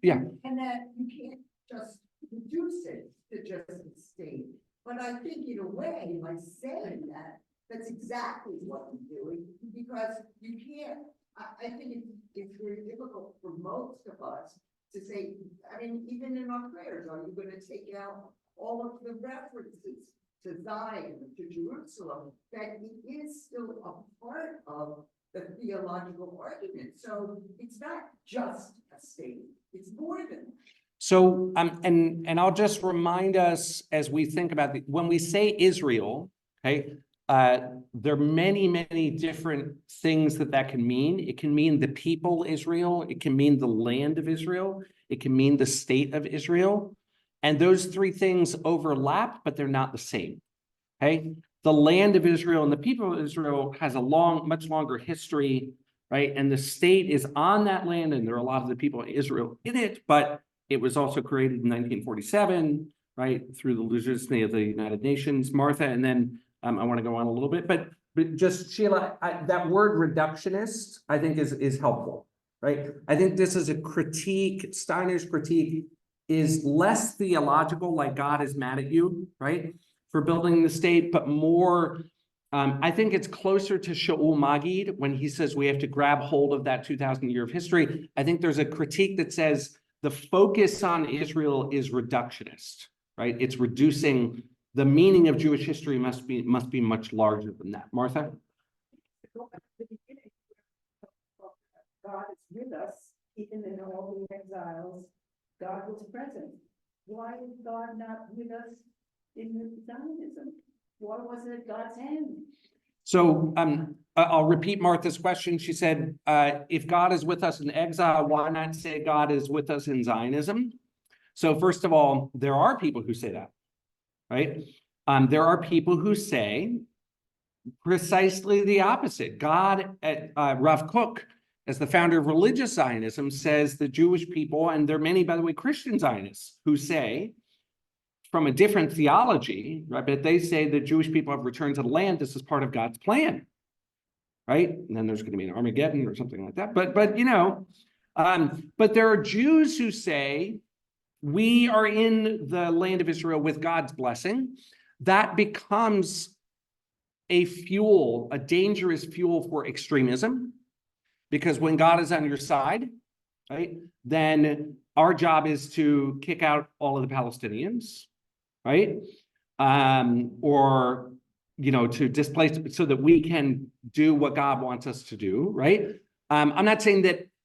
Yeah. And that you can't just reduce it to just a state. But I think in a way, by saying that, that's exactly what we're doing, because you can't, I think it's very difficult for most of us to say, I mean, even in our prayers, are you going to take out all of the references to Zion, to Jerusalem, that it is still a part of the theological argument. So it's not just a state, it's more than that. So, and I'll just remind us as we think about when we say Israel, okay, there are many, many different things that can mean. It can mean the people Israel, it can mean the land of Israel, it can mean the state of Israel. And those three things overlap, but they're not the same, okay? The land of Israel and the people of Israel has a much longer history, right? And the state is on that land, and there are a lot of the people of Israel in it, but it was also created in 1947, right? Through the legitimacy of the United Nations, Martha, and then I want to go on a little bit, but just Sheila, that word reductionist, I think is helpful, right? I think this is a critique, Steiner's critique is less theological, like God is mad at you, right? For building the state, but more, I think it's closer to Shaul Magid when he says we have to grab hold of that 2,000 year of history. I think there's a critique that says the focus on Israel is reductionist, right? It's reducing the meaning of Jewish history must be much larger than that. Martha? God is with us, even in all the exiles. God was present. Why is God not with us in Zionism? Why wasn't it God's hand? So I'll repeat Martha's question. She said, if God is with us in exile, why not say God is with us in Zionism? So first of all, there are people who say that, right? There are people who say precisely the opposite. God, Rav Kook, as the founder of religious Zionism, says the Jewish people, and there are many, by the way, Christian Zionists who say, from a different theology, right? But they say the Jewish people have returned to the land. This is part of God's plan, right? And then there's going to be an Armageddon or something like that. But there are Jews who say we are in the land of Israel with God's blessing. That becomes a dangerous fuel for extremism, because when God is on your side, right, then our job is to kick out all of the Palestinians, right? or, to displace, so that we can do what God wants us to do, right? I'm not saying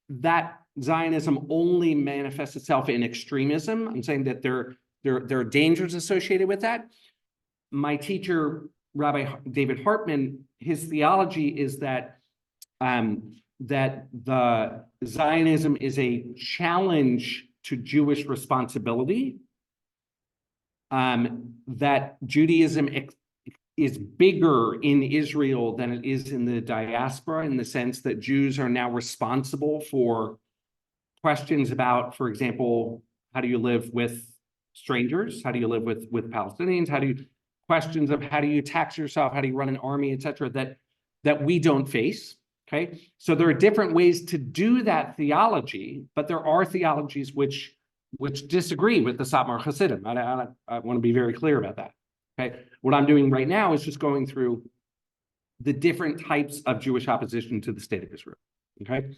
that Zionism only manifests itself in extremism. I'm saying that there are dangers associated with that. My teacher, Rabbi David Hartman, his theology is that that the Zionism is a challenge to Jewish responsibility, that Judaism is bigger in Israel than it is in the diaspora, in the sense that Jews are now responsible for questions about, for example, how do you live with strangers? How do you live with Palestinians? Questions of how do you tax yourself? How do you run an army, et cetera, that we don't face, okay? So there are different ways to do that theology, but there are theologies which disagree with the Satmar Hasidim. I want to be very clear about that, okay? What I'm doing right now is just going through the different types of Jewish opposition to the state of Israel, okay?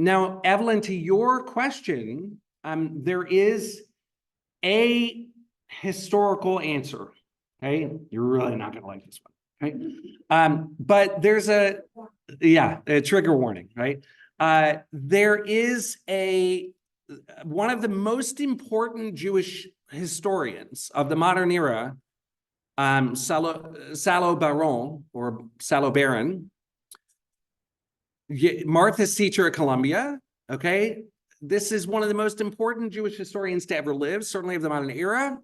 Now, Evelyn, to your question, there is a historical answer, okay? You're really not going to like this one, okay? But there's a trigger warning, right? There is one of the most important Jewish historians of the modern era, Salo Baron, or Salo Baron, Martha's teacher at Columbia, okay? This is one of the most important Jewish historians to ever live, certainly of the modern era.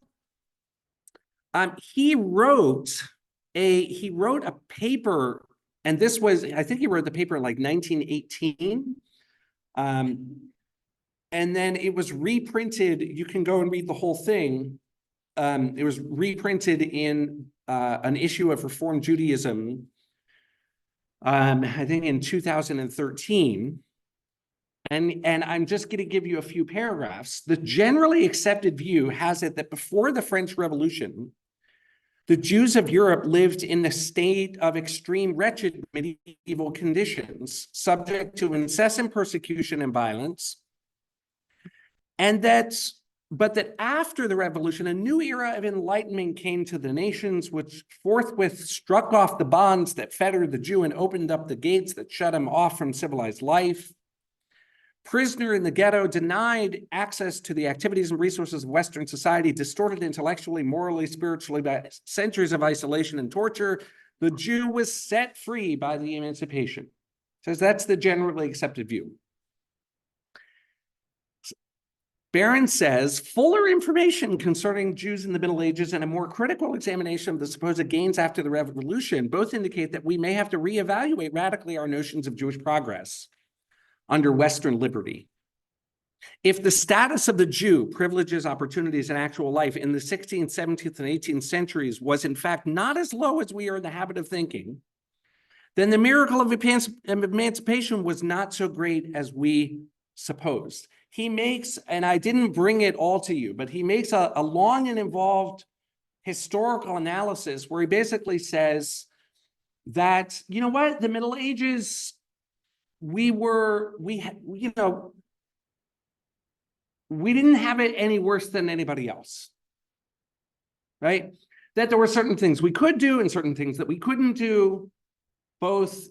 He wrote a paper, and this was, I think he wrote the paper in like 1918. And then it was reprinted. You can go and read the whole thing. It was reprinted in an issue of Reform Judaism, I think in 2013. And I'm just going to give you a few paragraphs. The generally accepted view has it that before the French Revolution, the Jews of Europe lived in a state of extreme wretched medieval conditions, subject to incessant persecution and violence, but that after the revolution, a new era of enlightenment came to the nations, which forthwith struck off the bonds that fettered the Jew and opened up the gates that shut him off from civilized life. Prisoner in the ghetto, denied access to the activities and resources of Western society, distorted intellectually, morally, spiritually by centuries of isolation and torture, the Jew was set free by the emancipation. Says that's the generally accepted view. Barron says, fuller information concerning Jews in the Middle Ages and a more critical examination of the supposed gains after the revolution both indicate that we may have to reevaluate radically our notions of Jewish progress under Western liberty. If the status of the Jew, privileges, opportunities, and actual life in the 16th, 17th, and 18th centuries was in fact not as low as we are in the habit of thinking, then the miracle of emancipation was not so great as we supposed. He makes, and I didn't bring it all to you, but he makes a long and involved historical analysis where he basically says that, you know what, the Middle Ages, we didn't have it any worse than anybody else, right? That there were certain things we could do and certain things that we couldn't do, both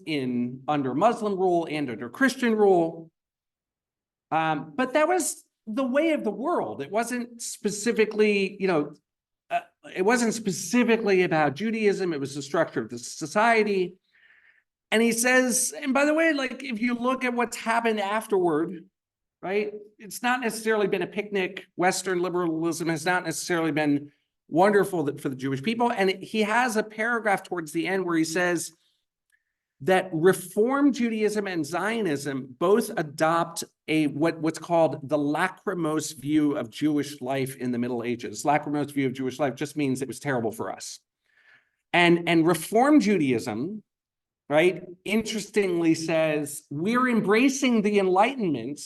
under Muslim rule and under Christian rule. But that was the way of the world. It wasn't specifically, it wasn't specifically about Judaism. It was the structure of the society. And he says, and by the way, like if you look at what's happened afterward, right, it's not necessarily been a picnic. Western liberalism has not necessarily been wonderful for the Jewish people. And he has a paragraph towards the end where he says that Reform Judaism and Zionism both adopt what's called the lachrymose view of Jewish life in the Middle Ages. Lachrymose view of Jewish life just means it was terrible for us. And Reform Judaism, right, interestingly says we're embracing the Enlightenment,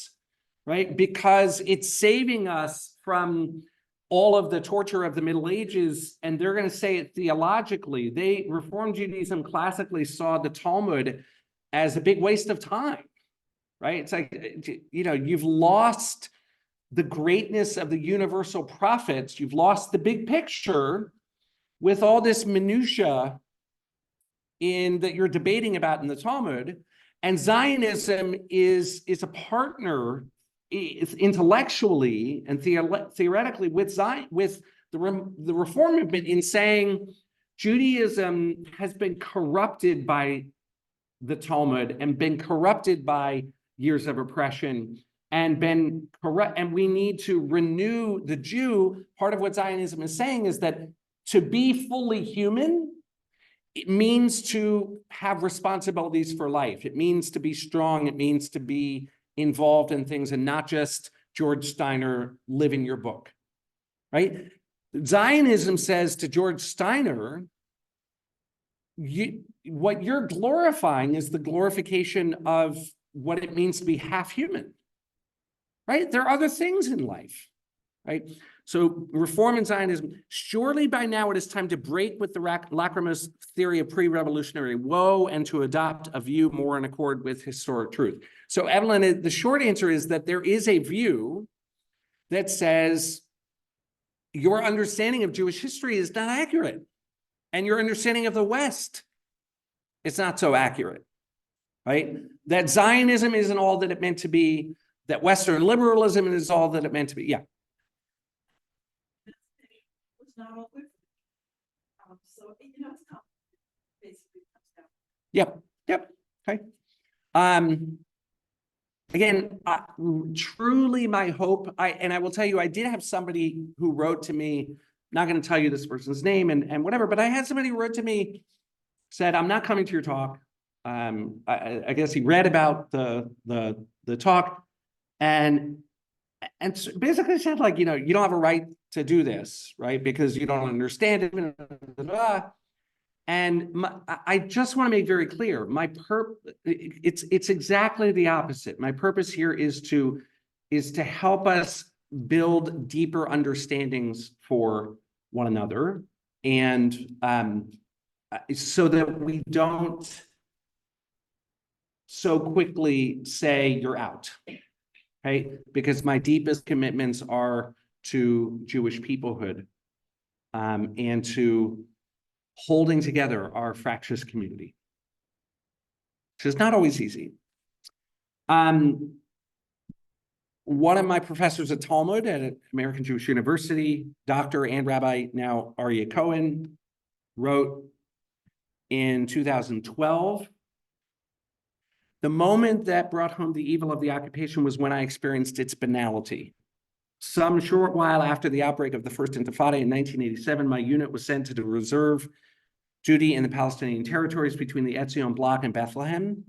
right, because it's saving us from all of the torture of the Middle Ages, and they're going to say it theologically. Reform Judaism classically saw the Talmud as a big waste of time, right? It's like, you've lost the greatness of the universal prophets. You've lost the big picture with all this minutia that you're debating about in the Talmud. And Zionism is a partner intellectually and theoretically with the Reform movement in saying Judaism has been corrupted by the Talmud and been corrupted by years of oppression and been corrupt, and we need to renew the Jew. Part of what Zionism is saying is that to be fully human, it means to have responsibilities for life. It means to be strong. It means to be involved in things and not just George Steiner living your book, right? Zionism says to George Steiner, what you're glorifying is the glorification of what it means to be half human, right? There are other things in life, right? So Reform and Zionism, surely by now it is time to break with the lachrymose theory of pre-revolutionary woe and to adopt a view more in accord with historic truth. So Evelyn, the short answer is that there is a view that says your understanding of Jewish history is not accurate, and your understanding of the West is not so accurate, right? That Zionism isn't all that it meant to be, that Western liberalism is all that it meant to be. Yeah. Was not all good. So, you know, it's not basically comes down. Yep. Okay. Again, truly my hope, I will tell you, I did have somebody who wrote to me, not going to tell you this person's name and whatever, but I had somebody who wrote to me, said, I'm not coming to your talk. I guess he read about the talk and basically said, like, you know, you don't have a right to do this, right? Because you don't understand it. And I just want to make very clear, it's exactly the opposite. My purpose here is to help us build deeper understandings for one another, and so that we don't so quickly say you're out, right? Because my deepest commitments are to Jewish peoplehood, and to holding together our fractious community, which is not always easy. One of my professors at Talmud at American Jewish University, Dr. and Rabbi now Aryeh Cohen, wrote in 2012, the moment that brought home the evil of the occupation was when I experienced its banality. Some short while after the outbreak of the First Intifada in 1987, my unit was sent to the reserve duty in the Palestinian territories between the Etzion block and Bethlehem.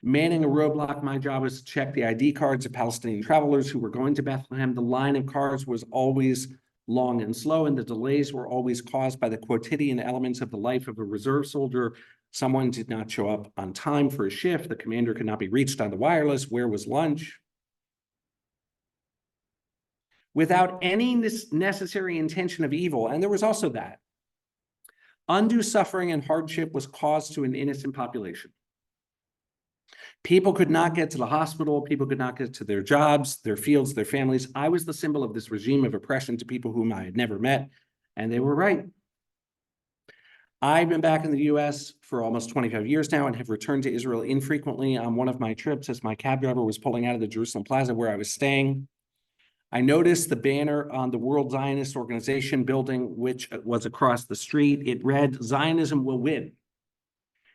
Manning a roadblock, my job was to check the ID cards of Palestinian travelers who were going to Bethlehem. The line of cars was always long and slow, and the delays were always caused by the quotidian elements of the life of a reserve soldier. Someone did not show up on time for a shift. The commander could not be reached on the wireless. Where was lunch? Without any necessary intention of evil, and there was also that, undue suffering and hardship was caused to an innocent population. People could not get to the hospital. People could not get to their jobs, their fields, their families. I was the symbol of this regime of oppression to people whom I had never met, and they were right. I've been back in the US for almost 25 years now and have returned to Israel infrequently. On one of my trips, as my cab driver was pulling out of the Jerusalem Plaza where I was staying, I noticed the banner on the World Zionist Organization building, which was across the street. It read, "Zionism will win."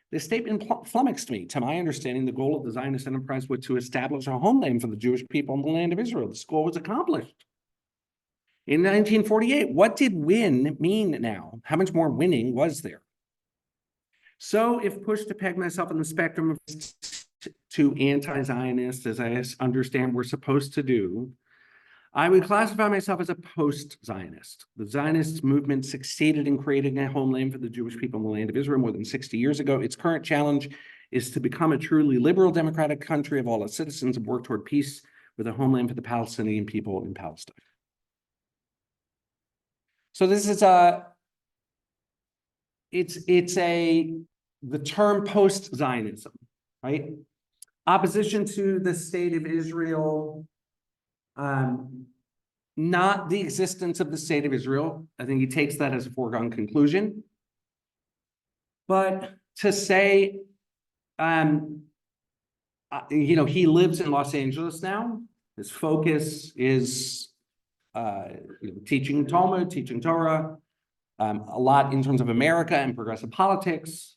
This statement flummoxed me. To my understanding, the goal of the Zionist enterprise was to establish a homeland for the Jewish people in the land of Israel. This goal was accomplished. In 1948, what did win mean now? How much more winning was there? So if pushed to peg myself on the spectrum of to anti-Zionist, as I understand we're supposed to do, I would classify myself as a post-Zionist. The Zionist movement succeeded in creating a homeland for the Jewish people in the land of Israel more than 60 years ago. Its current challenge is to become a truly liberal democratic country of all its citizens and work toward peace with a homeland for the Palestinian people in Palestine. So this is the term post-Zionism, right? Opposition to the state of Israel, not the existence of the state of Israel. I think he takes that as a foregone conclusion. But to say, he lives in Los Angeles now. His focus is teaching Talmud, teaching Torah, a lot in terms of America and progressive politics.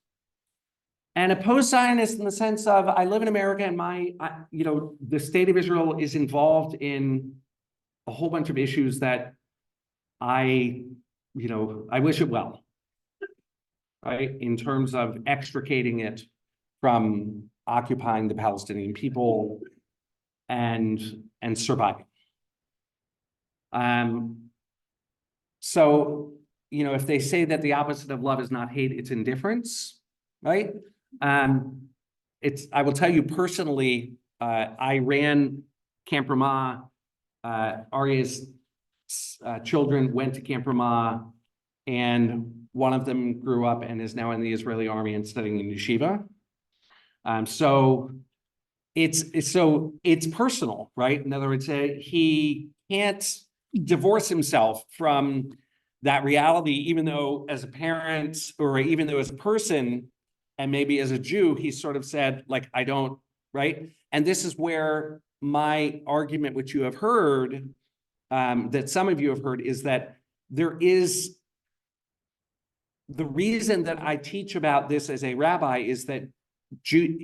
And a post-Zionist in the sense of, I live in America and the state of Israel is involved in a whole bunch of issues that I wish it well, right? In terms of extricating it from occupying the Palestinian people and surviving. So, if they say that the opposite of love is not hate, it's indifference, right? I will tell you personally, I ran Camp Ramah. Arya's children went to Camp Ramah, and one of them grew up and is now in the Israeli army and studying in yeshiva. So it's personal, right? In other words, he can't divorce himself from that reality, even though as a parent or even though as a person, and maybe as a Jew, he sort of said, like, I don't, right? And this is where my argument, which you have heard, that some of you have heard, is that there is the reason that I teach about this as a rabbi is that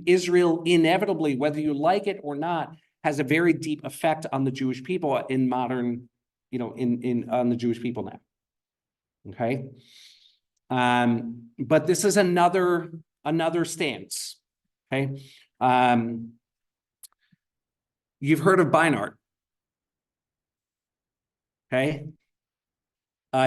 Israel inevitably, whether you like it or not, has a very deep effect on the Jewish people in modern, on the Jewish people now. Okay. But this is another stance. Okay. You've heard of Beinart. Okay.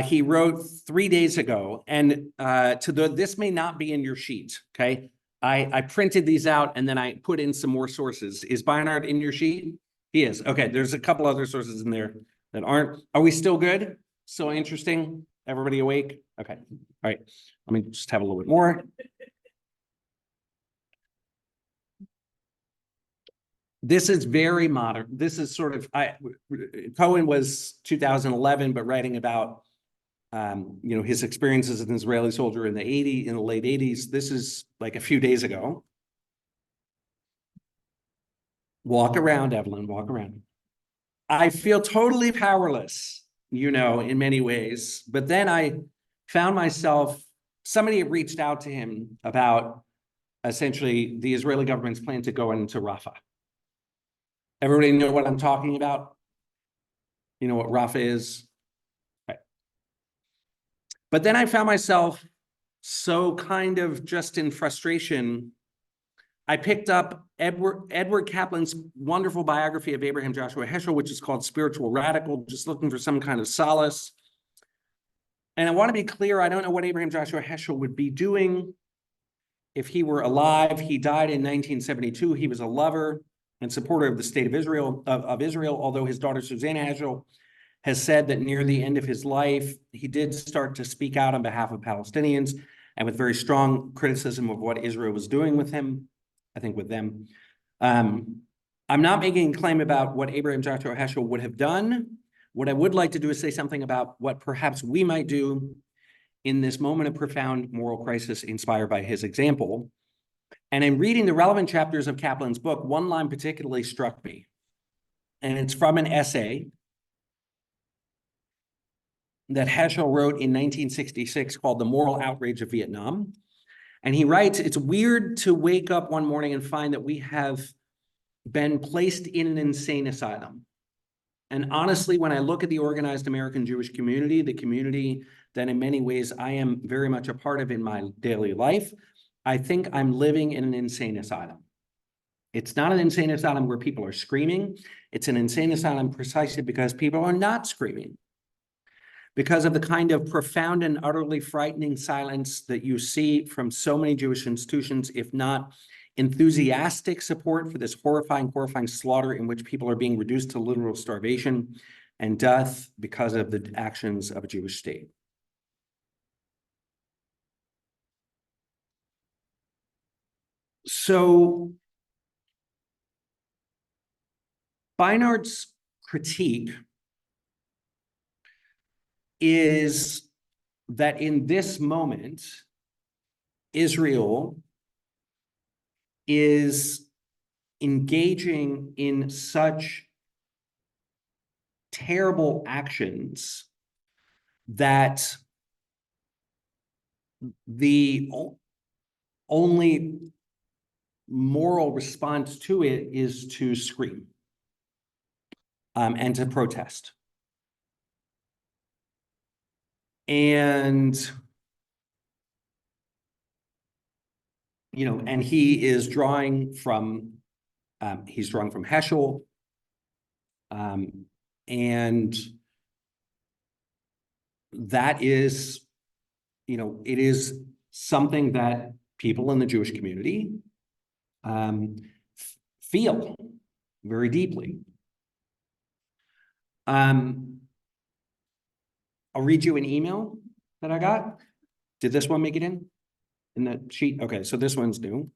He wrote 3 days ago, and this may not be in your sheet. Okay. I printed these out and then I put in some more sources. Is Beinart in your sheet? He is. Okay. There's a couple other sources in there that aren't. Are we still good? Still interesting? Everybody awake? Okay. All right. Let me just have a little bit more. This is very modern. This is sort of, Cohen was 2011, but writing about, his experiences as an Israeli soldier in the late 80s. This is like a few days ago. Walk around, Evelyn, walk around. I feel totally powerless, in many ways. But then I found myself, somebody had reached out to him about essentially the Israeli government's plan to go into Rafah. Everybody know what I'm talking about? You know what Rafah is? Right. But then I found myself so kind of just in frustration. I picked up Edward Kaplan's wonderful biography of Abraham Joshua Heschel, which is called Spiritual Radical, just looking for some kind of solace. And I want to be clear, I don't know what Abraham Joshua Heschel would be doing if he were alive. He died in 1972. He was a lover and supporter of the state of Israel, although his daughter Susanna Heschel has said that near the end of his life, he did start to speak out on behalf of Palestinians and with very strong criticism of what Israel was doing with him, I think with them. I'm not making a claim about what Abraham Joshua Heschel would have done. What I would like to do is say something about what perhaps we might do in this moment of profound moral crisis inspired by his example. And in reading the relevant chapters of Kaplan's book, one line particularly struck me. And it's from an essay that Heschel wrote in 1966 called The Moral Outrage of Vietnam. And he writes, it's weird to wake up one morning and find that we have been placed in an insane asylum. And honestly, when I look at the organized American Jewish community, the community that in many ways I am very much a part of in my daily life, I think I'm living in an insane asylum. It's not an insane asylum where people are screaming. It's an insane asylum precisely because people are not screaming. Because of the kind of profound and utterly frightening silence that you see from so many Jewish institutions, if not enthusiastic support for this horrifying slaughter in which people are being reduced to literal starvation and death because of the actions of a Jewish state. So Beinart's critique is that in this moment, Israel is engaging in such terrible actions that the only moral response to it is to scream and to protest. And, you know, and he is drawing from, Heschel, and that is, you know, it is something that people in the Jewish community feel very deeply. I'll read you an email that I got. Did this one make it in the sheet? Okay, so this one's new.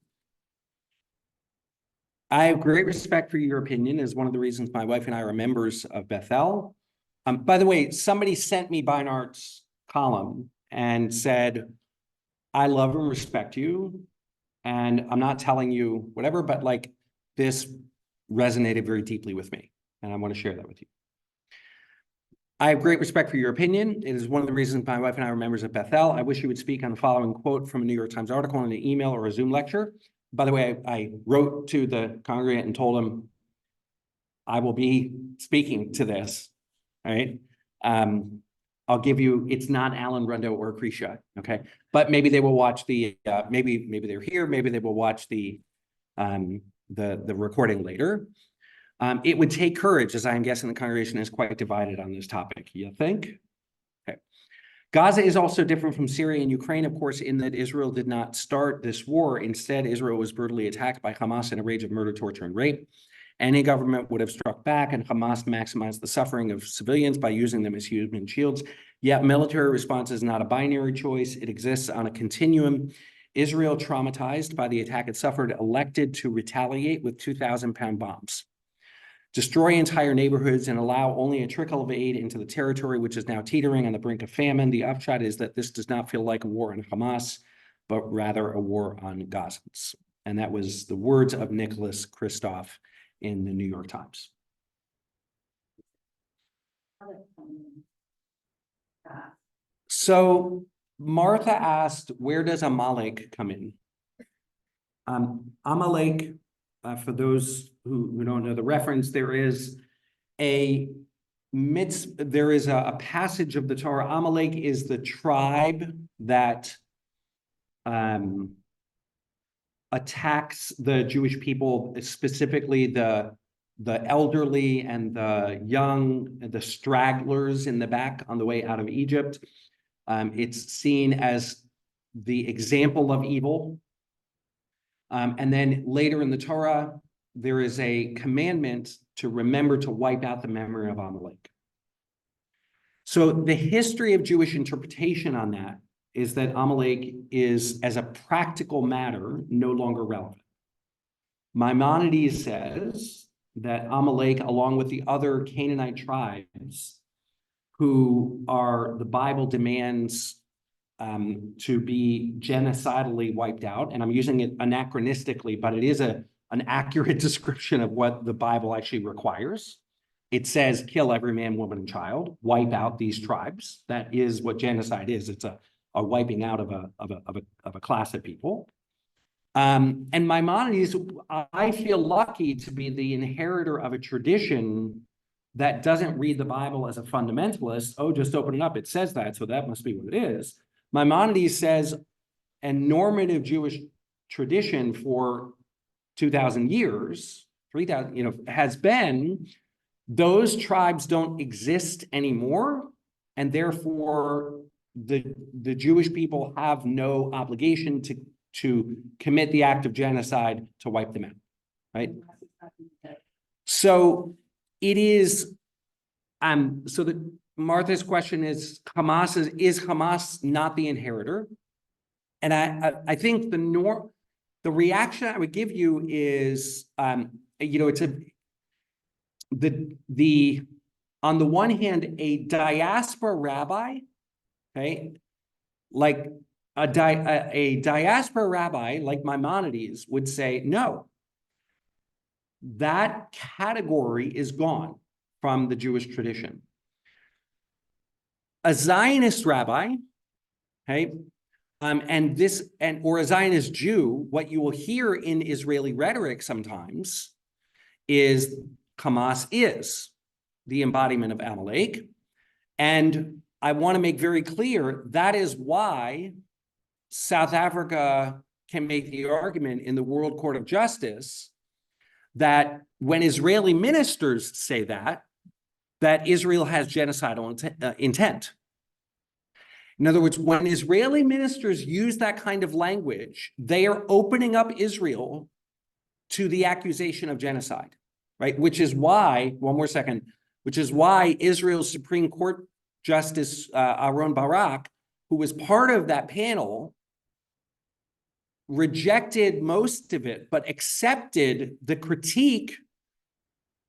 I have great respect for your opinion as one of the reasons my wife and I are members of Bethel. By the way, somebody sent me Beinart's column and said, I love and respect you. And I'm not telling you whatever, but like this resonated very deeply with me. And I want to share that with you. I have great respect for your opinion. It is one of the reasons my wife and I are members of Bethel. I wish you would speak on the following quote from a New York Times article in an email or a Zoom lecture. By the way, I wrote to the congregant and told him I will be speaking to this, right? I'll give you, it's not Alan Rundo or Krisha, okay? But maybe they will watch the, maybe they're here, maybe they will watch the recording later. It would take courage, as I'm guessing the congregation is quite divided on this topic, you think? Okay. Gaza is also different from Syria and Ukraine, of course, in that Israel did not start this war. Instead, Israel was brutally attacked by Hamas in a rage of murder, torture, and rape. Any government would have struck back, and Hamas maximized the suffering of civilians by using them as human shields. Yet military response is not a binary choice. It exists on a continuum. Israel, traumatized by the attack it suffered, elected to retaliate with 2,000-pound bombs, destroy entire neighborhoods, and allow only a trickle of aid into the territory, which is now teetering on the brink of famine. The upshot is that this does not feel like a war on Hamas, but rather a war on Gazans. And that was the words of Nicholas Kristof in the New York Times. So Martha asked, where does Amalek come in? Amalek, for those who don't know the reference, there is a passage of the Torah. Amalek is the tribe that attacks the Jewish people, specifically the elderly and the young, the stragglers in the back on the way out of Egypt. It's seen as the example of evil. And then later in the Torah, there is a commandment to remember to wipe out the memory of Amalek. So the history of Jewish interpretation on that is that Amalek is, as a practical matter, no longer relevant. Maimonides says that Amalek, along with the other Canaanite tribes who the Bible demands to be genocidally wiped out, and I'm using it anachronistically, but it is an accurate description of what the Bible actually requires. It says, kill every man, woman, and child, wipe out these tribes. That is what genocide is. It's a wiping out of a class of people. And Maimonides, I feel lucky to be the inheritor of a tradition that doesn't read the Bible as a fundamentalist. Oh, just open it up. It says that, so that must be what it is. Maimonides says a normative Jewish tradition for 2,000 years, 3,000, has been those tribes don't exist anymore, and therefore the Jewish people have no obligation to commit the act of genocide to wipe them out, right? So it is, so Martha's question is, is Hamas not the inheritor? And I think the reaction I would give you is, it's the on the one hand, a diaspora rabbi, okay, like a diaspora rabbi like Maimonides would say, no, that category is gone from the Jewish tradition. A Zionist rabbi, okay, or a Zionist Jew, what you will hear in Israeli rhetoric sometimes is Hamas is the embodiment of Amalek. And I want to make very clear that is why South Africa can make the argument in the World Court of Justice that when Israeli ministers say that Israel has genocidal intent. In other words, when Israeli ministers use that kind of language, they are opening up Israel to the accusation of genocide, right? Which is why, one more second, which is why Israel's Supreme Court Justice Aaron Barak, who was part of that panel, rejected most of it, but accepted the critique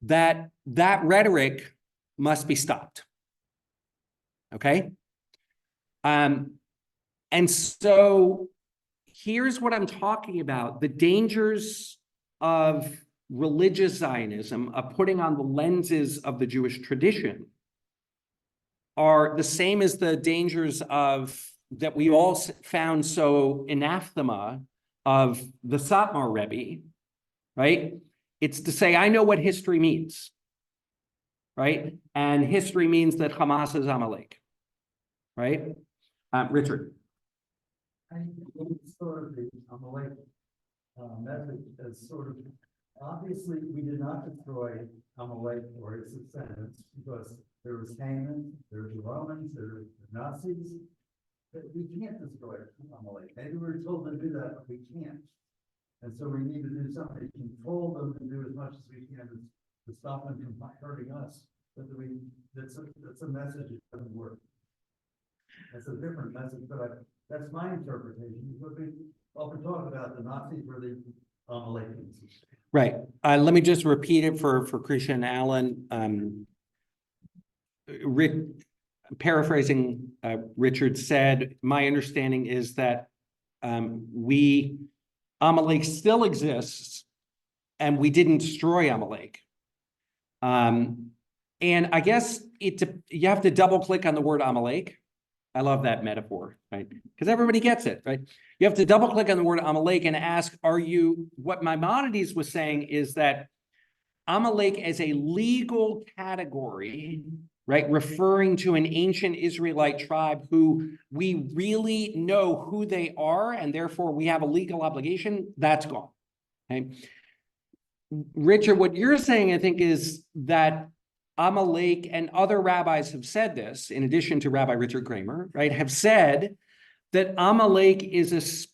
that that rhetoric must be stopped. Okay? And so here's what I'm talking about. The dangers of religious Zionism, of putting on the lenses of the Jewish tradition, are the same as the dangers of that we all found so anathema of the Satmar Rebbe, right? It's to say, I know what history means, right? And history means that Hamas is Amalek, right? Richard. I sort of the Amalek method as sort of, obviously, we did not destroy Amalek or its descendants because there was Haman, there were the Romans, there were the Nazis. But we can't destroy Amalek. Maybe we were told to do that, but we can't. And so we need to do something to control them and do as much as we can to stop them from hurting us. But that's a message that doesn't work. That's a different message, but that's my interpretation. What we often talk about, the Nazis were the Amalekans. Right. Let me just repeat it for Christian and Alan. Paraphrasing, Richard said, my understanding is that Amalek still exists and we didn't destroy Amalek. And I guess you have to double click on the word Amalek. I love that metaphor, right? Because everybody gets it, right? You have to double click on the word Amalek and ask, what Maimonides was saying is that Amalek as a legal category, right? Referring to an ancient Israelite tribe who we really know who they are, and therefore we have a legal obligation, that's gone, okay? Richard, what you're saying, I think, is that Amalek, and other rabbis have said this, in addition to Rabbi Richard Greyber, right, have said that Amalek is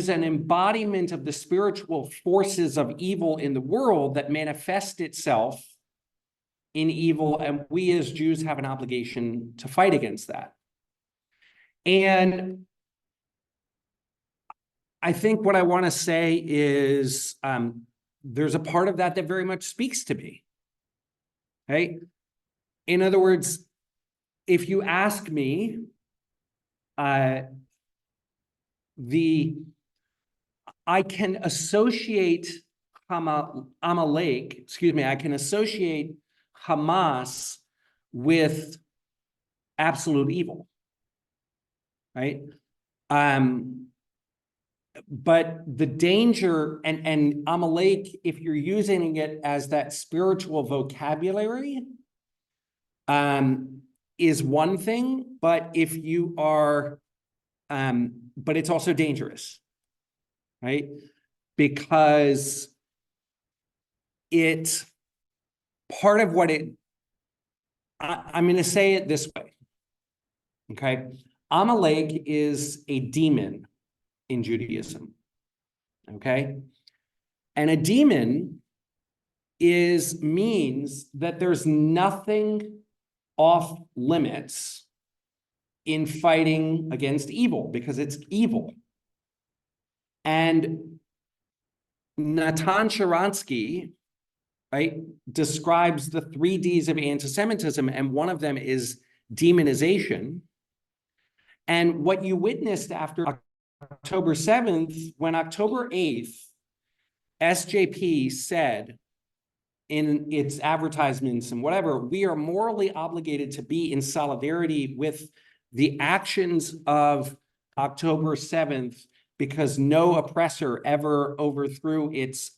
an embodiment of the spiritual forces of evil in the world that manifest itself in evil, and we as Jews have an obligation to fight against that. And I think what I want to say is there's a part of that that very much speaks to me. Okay. In other words, if you ask me, I can associate Amalek, I can associate Hamas with absolute evil, right? But the danger, and Amalek, if you're using it as that spiritual vocabulary, is one thing, but if you are, but it's also dangerous, right? Because it's part of what I'm going to say it this way, okay? Amalek is a demon in Judaism, okay? And a demon means that there's nothing off limits in fighting against evil because it's evil. And Natan Sharansky right, describes the 3 Ds of anti-Semitism, and one of them is demonization. And what you witnessed after October 7th, when October 8th, SJP said in its advertisements and whatever, we are morally obligated to be in solidarity with the actions of October 7th because no oppressor ever overthrew its,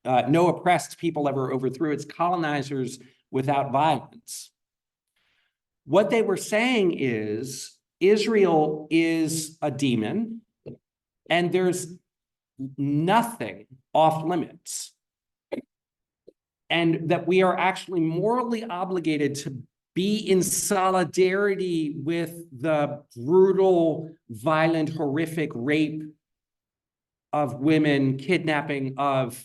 no oppressed people ever overthrew its colonizers without violence. What they were saying is Israel is a demon and there's nothing off limits. And that we are actually morally obligated to be in solidarity with the brutal, violent, horrific rape of women, kidnapping of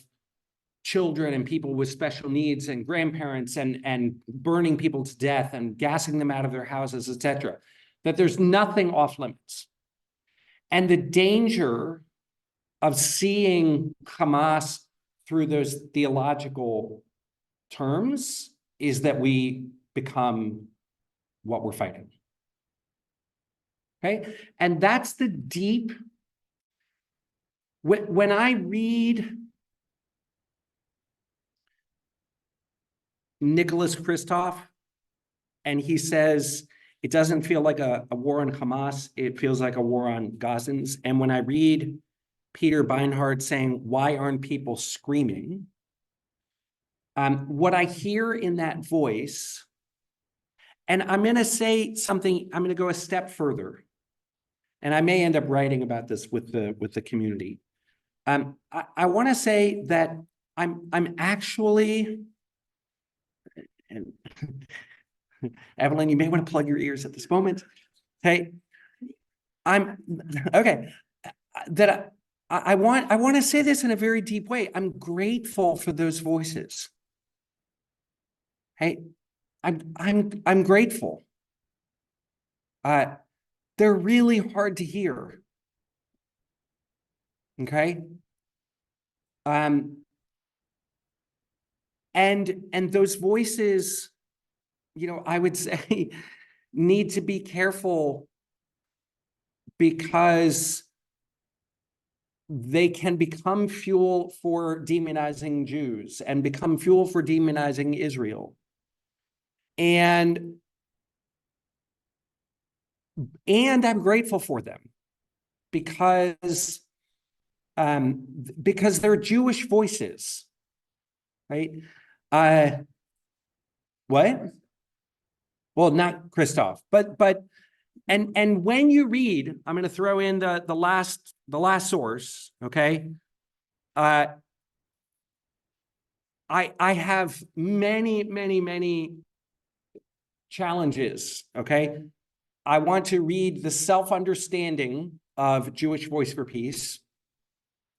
children and people with special needs and grandparents, and burning people to death and gassing them out of their houses, etc. That there's nothing off limits. And the danger of seeing Hamas through those theological terms is that we become what we're fighting. Okay? And that's the deep, when I read Nicholas Kristof and he says, it doesn't feel like a war on Hamas, it feels like a war on Gazans. And when I read Peter Beinhard saying, why aren't people screaming? What I hear in that voice, and I'm going to say something, I'm going to go a step further, and I may end up writing about this with the community. I want to say that I'm actually, and Evelyn, you may want to plug your ears at this moment. Hey, okay. That I want to say this in a very deep way. I'm grateful for those voices. Hey, I'm grateful. They're really hard to hear. Okay. And those voices, you know, I would say need to be careful because they can become fuel for demonizing Jews and become fuel for demonizing Israel. And I'm grateful for them because they're Jewish voices, right? What? Well, not Christoph, but and when you read, I'm going to throw in the last source, okay? I have many challenges, okay? I want to read the self-understanding of Jewish Voice for Peace,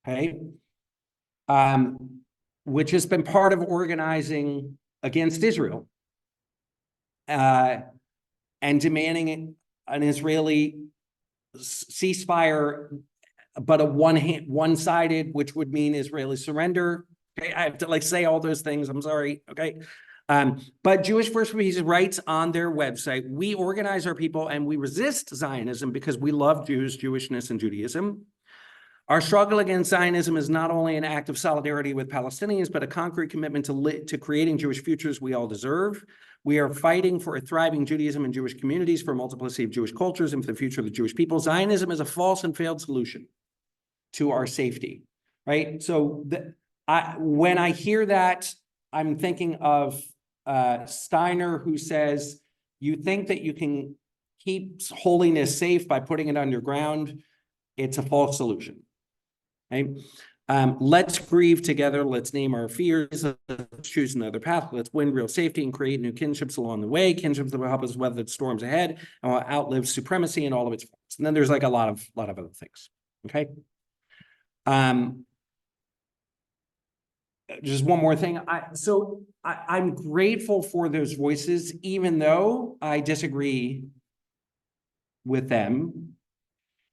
okay? Which has been part of organizing against Israel and demanding an Israeli ceasefire, but a one-sided, which would mean Israeli surrender. Okay, I have to say all those things. I'm sorry. Okay. But Jewish Voice for Peace writes on their website, we organize our people and we resist Zionism because we love Jews, Jewishness, and Judaism. Our struggle against Zionism is not only an act of solidarity with Palestinians, but a concrete commitment to creating Jewish futures we all deserve. We are fighting for a thriving Judaism and Jewish communities, for a multiplicity of Jewish cultures, and for the future of the Jewish people. Zionism is a false and failed solution to our safety, right? So when I hear that, I'm thinking of Steiner, who says, you think that you can keep holiness safe by putting it underground. It's a false solution. Okay? Let's grieve together. Let's name our fears. Let's choose another path. Let's win real safety and create new kinships along the way. Kinships that will help us weather the storms ahead and will outlive supremacy in all of its forms. And then there's like a lot of other things. Okay. Just one more thing. I'm grateful for those voices, even though I disagree with them,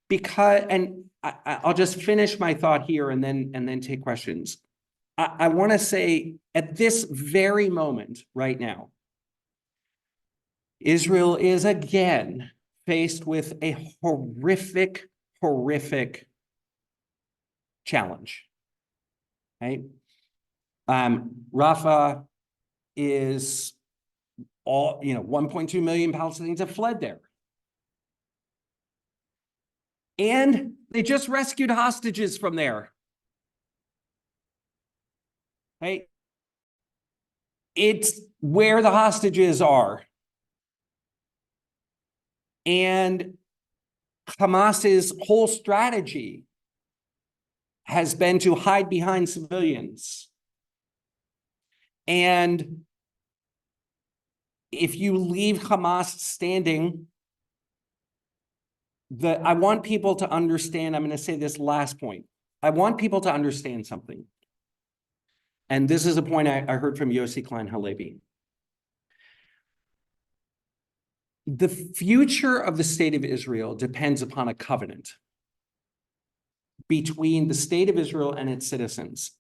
because, and I'll just finish my thought here and then take questions. I want to say at this very moment right now, Israel is again faced with a horrific, horrific challenge. Right? Rafah is all, 1.2 million Palestinians have fled there. And they just rescued hostages from there. Right? It's where the hostages are. And Hamas's whole strategy has been to hide behind civilians. And if you leave Hamas standing, I want people to understand, I'm going to say this last point. I want people to understand something. And this is a point I heard from Yossi Klein Halevi. The future of the state of Israel depends upon a covenant between the state of Israel and its citizens.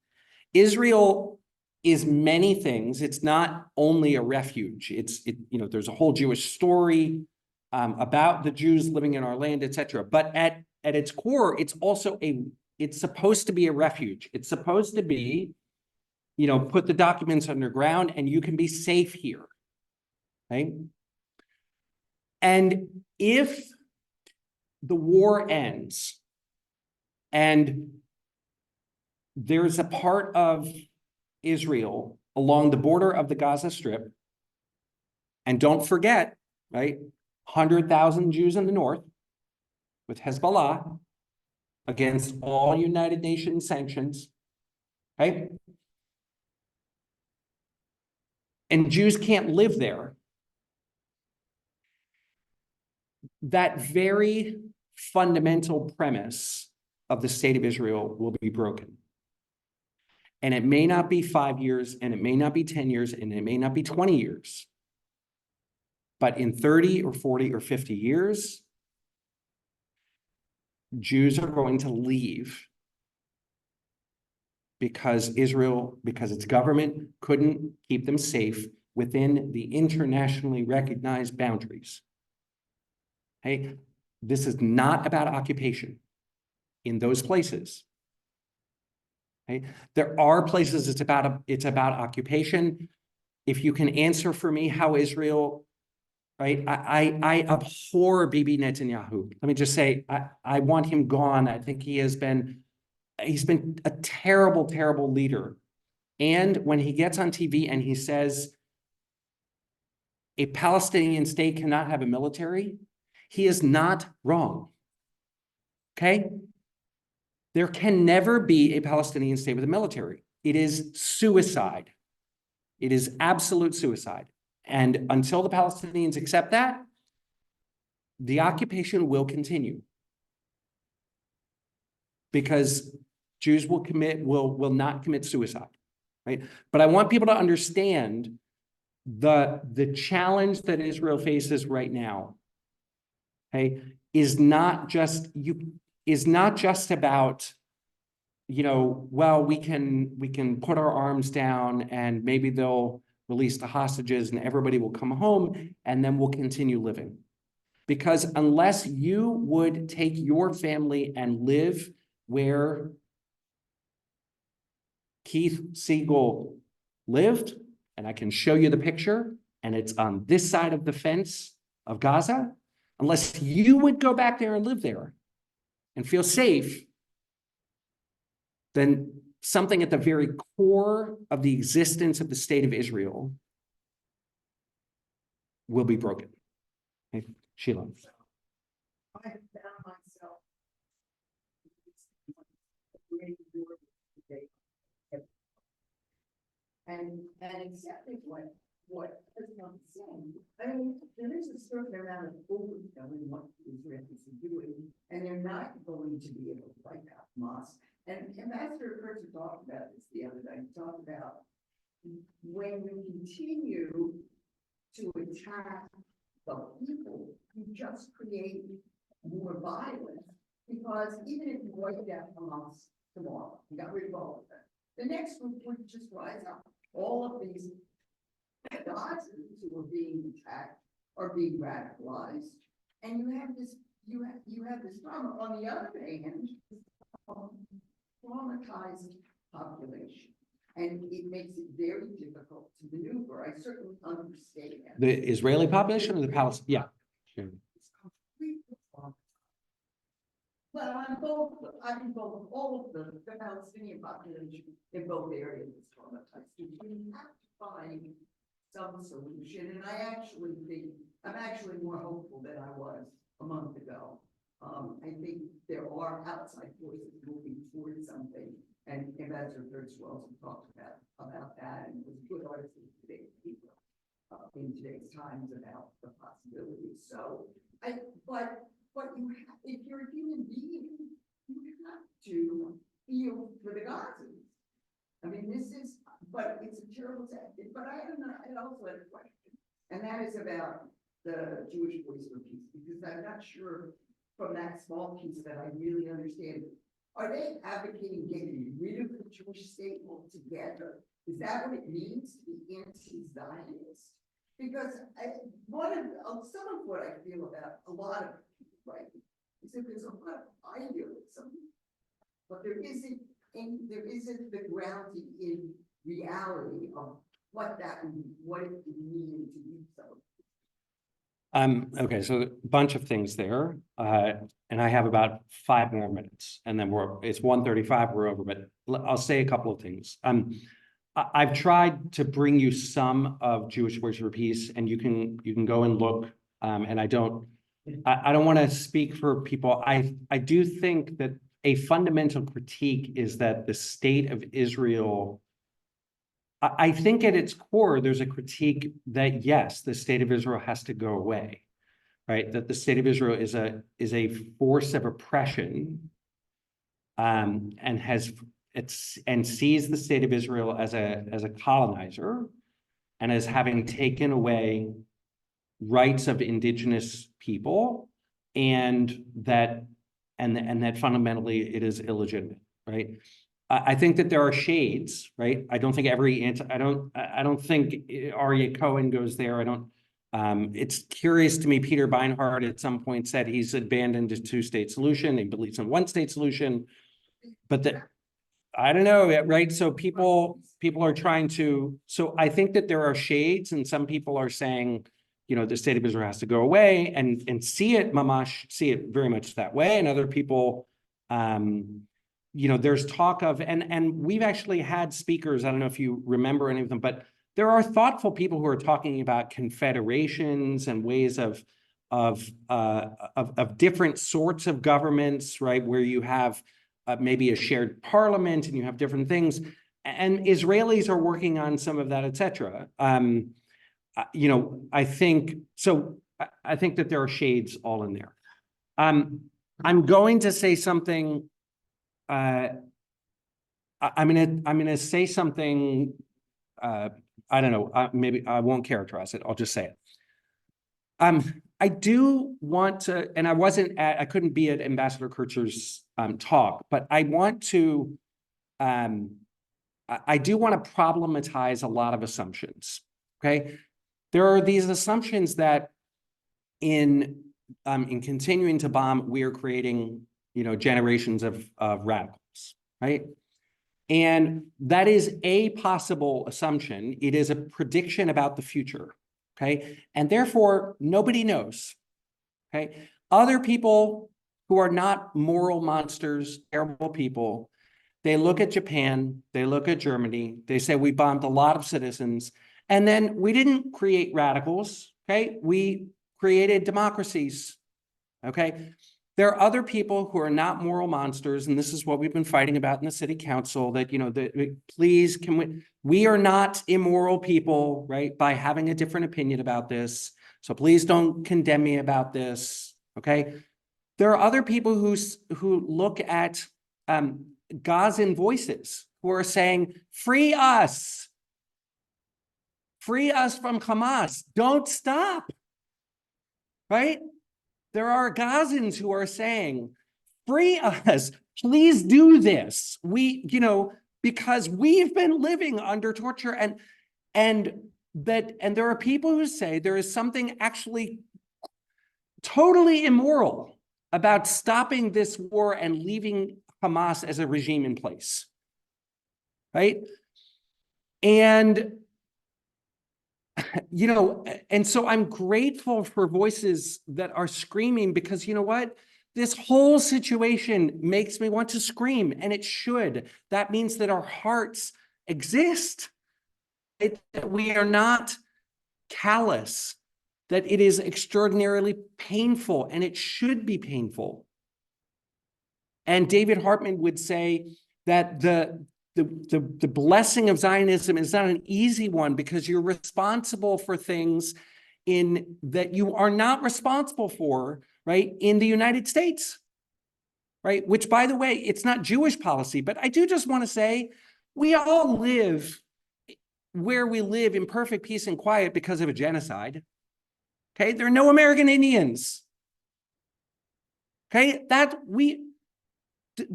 Israel is many things. It's not only a refuge. There's a whole Jewish story about the Jews living in our land, etc. But at its core, it's supposed to be a refuge. It's supposed to be, put the documents underground and you can be safe here, right? And if the war ends and there's a part of Israel along the border of the Gaza Strip, and don't forget, right, 100,000 Jews in the north with Hezbollah against all United Nations sanctions, right? And Jews can't live there. That very fundamental premise of the state of Israel will be broken. And it may not be 5 years, and it may not be 10 years, and it may not be 20 years. But in 30 or 40 or 50 years, Jews are going to leave because its government couldn't keep them safe within the internationally recognized boundaries. Hey, this is not about occupation in those places. Okay? There are places it's about occupation. If you can answer for me how Israel, right? I abhor Bibi Netanyahu. Let me just say, I want him gone. I think he's been a terrible, terrible leader. And when he gets on TV and he says a Palestinian state cannot have a military, he is not wrong. Okay? There can never be a Palestinian state with a military. It is suicide. It is absolute suicide. And until the Palestinians accept that, the occupation will continue. Because Jews will not commit suicide, right? But I want people to understand the challenge that Israel faces right now, okay, is not just about, well, we can put our arms down and maybe they'll release the hostages and everybody will come home and then we'll continue living. Because unless you would take your family and live where Keith Siegel lived, and I can show you the picture, and it's on this side of the fence of Gaza, unless you would go back there and live there and feel safe, then something at the very core of the existence of the state of Israel will be broken. Okay, Sheila. I have found myself and accepting what Islam is saying. I mean, there is a certain amount of overtelling what the Israelis are doing, and they're not going to be able to fight out Hamas. And Ambassador Kurtz talked about this the other day. He talked about when we continue to attack the people, you just create more violence, because even if you wiped out Hamas tomorrow, you got rid of all of them, the next group would just rise up. All of these dozens who are being attacked are being radicalized. And you have this, you have this drama. On the other hand, traumatized population. And it makes it very difficult to maneuver. I certainly understand. The Israeli population or the Palestinian? Yeah. Sure. It's completely traumatized. Well, I think both, all of the Palestinian population in both areas is traumatized. We have to find some solution, and I actually think, I'm actually more hopeful than I was a month ago. I think there are outside forces moving towards something, and Ambassador Kurzweil talked about that, and it was a good article in today's paper, in today's Times about the possibilities. So, but you have, if you're a human being, you have to feel for the Gazans. I mean, this is, but it's a terrible tactic. But I also had a question, and that is about the Jewish Voice for Peace, because I'm not sure from that small piece that I really understand. Are they advocating getting rid of the Jewish state altogether? Is that what it means to be anti-Zionist? Because some of what I feel about a lot of people, right, is that there's a lot of idealism, but there isn't the grounding in reality of what it would mean to be so. Okay, so a bunch of things there, and I have about 5 more minutes, and then it's 1:35, we're over, but I'll say a couple of things. I've tried to bring you some of Jewish Voice for Peace, and you can go and look, and I don't want to speak for people. I do think that a fundamental critique is that the state of Israel, I think at its core, there's a critique that yes, the state of Israel has to go away, right? That the state of Israel is a force of oppression, and sees the state of Israel as a colonizer, and as having taken away rights of indigenous people, and that fundamentally it is illegitimate, right? I think that there are shades, right? I don't think I don't think Aryeh Cohen goes there. It's curious to me, Peter Beinhardt at some point said he's abandoned a 2-state solution. He believes in 1-state solution, but I don't know, right? So people are trying to, so I think that there are shades, and some people are saying, the state of Israel has to go away and see it very much that way. And other people, there's talk of, and we've actually had speakers, I don't know if you remember any of them, but there are thoughtful people who are talking about confederations and ways of different sorts of governments, right? Where you have maybe a shared parliament and you have different things, and Israelis are working on some of that, etc. I think so. I think that there are shades all in there. I'm going to say something. I'm gonna say something. I don't know. Maybe I won't characterize it. I'll just say it. I do want to, and I couldn't be at Ambassador Kurtzer's talk, but I want to. I do want to problematize a lot of assumptions. Okay, there are these assumptions that in continuing to bomb, we are creating, generations of radicals, right? And that is a possible assumption. It is a prediction about the future, okay? And therefore, nobody knows, okay? Other people who are not moral monsters, terrible people, they look at Japan, they look at Germany, they say we bombed a lot of citizens, and then we didn't create radicals, okay? We created democracies, okay? There are other people who are not moral monsters, and this is what we've been fighting about in the city council, that, please, we are not immoral people, right, by having a different opinion about this. So please don't condemn me about this, okay? There are other people who look at Gazan voices who are saying, free us from Hamas, don't stop, right? There are Gazans who are saying, free us, please do this. because we've been living under torture, and there are people who say there is something actually totally immoral about stopping this war and leaving Hamas as a regime in place, right? And you know, and so I'm grateful for voices that are screaming, because you know what? This whole situation makes me want to scream, and it should. That means that our hearts exist. That we are not callous, that it is extraordinarily painful, and it should be painful. And David Hartman would say that the blessing of Zionism is not an easy one, because you're responsible for things in that you are not responsible for, right, in the United States, right? Which, by the way, it's not Jewish policy, but I do just want to say we all live where we live in perfect peace and quiet because of a genocide. Okay, there are no American Indians. Okay, that we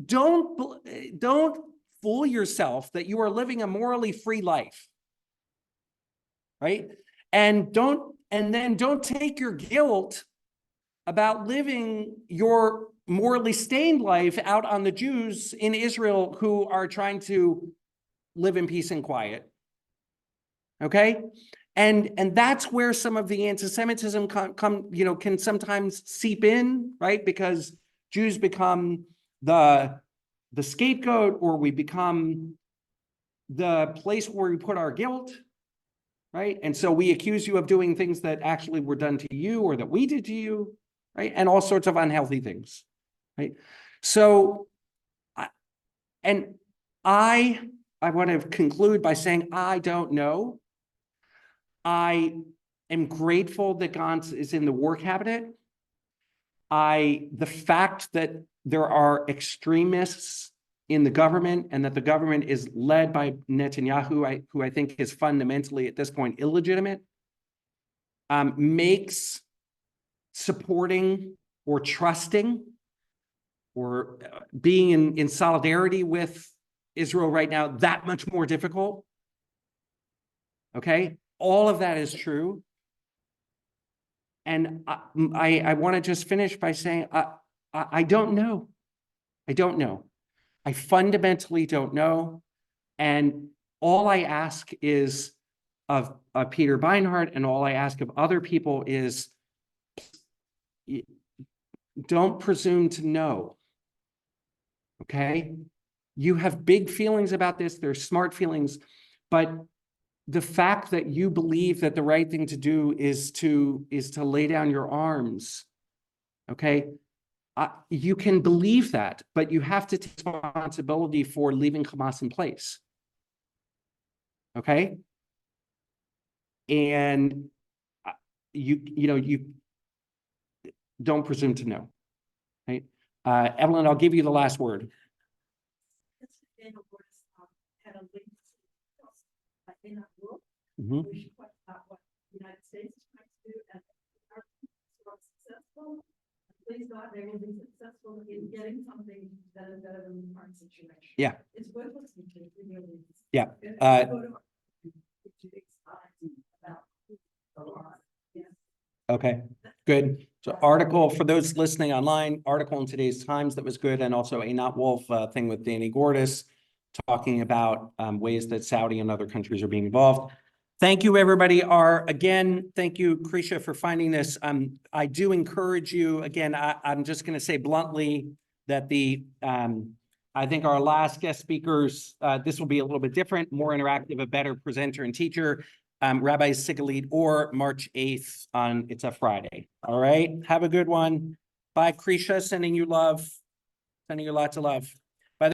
don't fool yourself that you are living a morally free life, right? And then don't take your guilt about living your morally stained life out on the Jews in Israel who are trying to live in peace and quiet. Okay? And that's where some of the anti-Semitism can sometimes seep in, right? Because Jews become the scapegoat, or we become the place where we put our guilt, right? And so we accuse you of doing things that actually were done to you or that we did to you, right? And all sorts of unhealthy things, right? So, I want to conclude by saying, I don't know. I am grateful that Gantz is in the war cabinet. The fact that there are extremists in the government, and that the government is led by Netanyahu, who I think is fundamentally at this point illegitimate, makes supporting or trusting or being in solidarity with Israel right now that much more difficult. Okay, all of that is true. And I want to just finish by saying, I don't know. I don't know. I fundamentally don't know. And all I ask is of Peter Beinart, and all I ask of other people is, don't presume to know. Okay? You have big feelings about this. They're smart feelings, but the fact that you believe that the right thing to do is to lay down your arms, okay? You can believe that, but you have to take responsibility for leaving Hamas in place, okay? And you don't presume to know, right? Evelyn, I'll give you the last word. Had a link in that book, Mhm. we should talk about what the United States is trying to do, and are successful. Please God, they will be successful in getting something that is better than the current situation. Yeah. It's worth listening to. It really is. Yeah. Okay, good. So article for those listening online, article in today's Times that was good, and also a Not Wolf thing with Danny Gordis talking about ways that Saudi and other countries are being involved. Thank you, everybody. Again, thank you, Krisha, for finding this. I do encourage you, again, I'm just going to say bluntly that I think our last guest speakers, this will be a little bit different, more interactive, a better presenter and teacher, Rabbi Sigalit, or March 8th it's a Friday. All right, have a good one. Bye, Krisha, sending you love, sending you lots of love.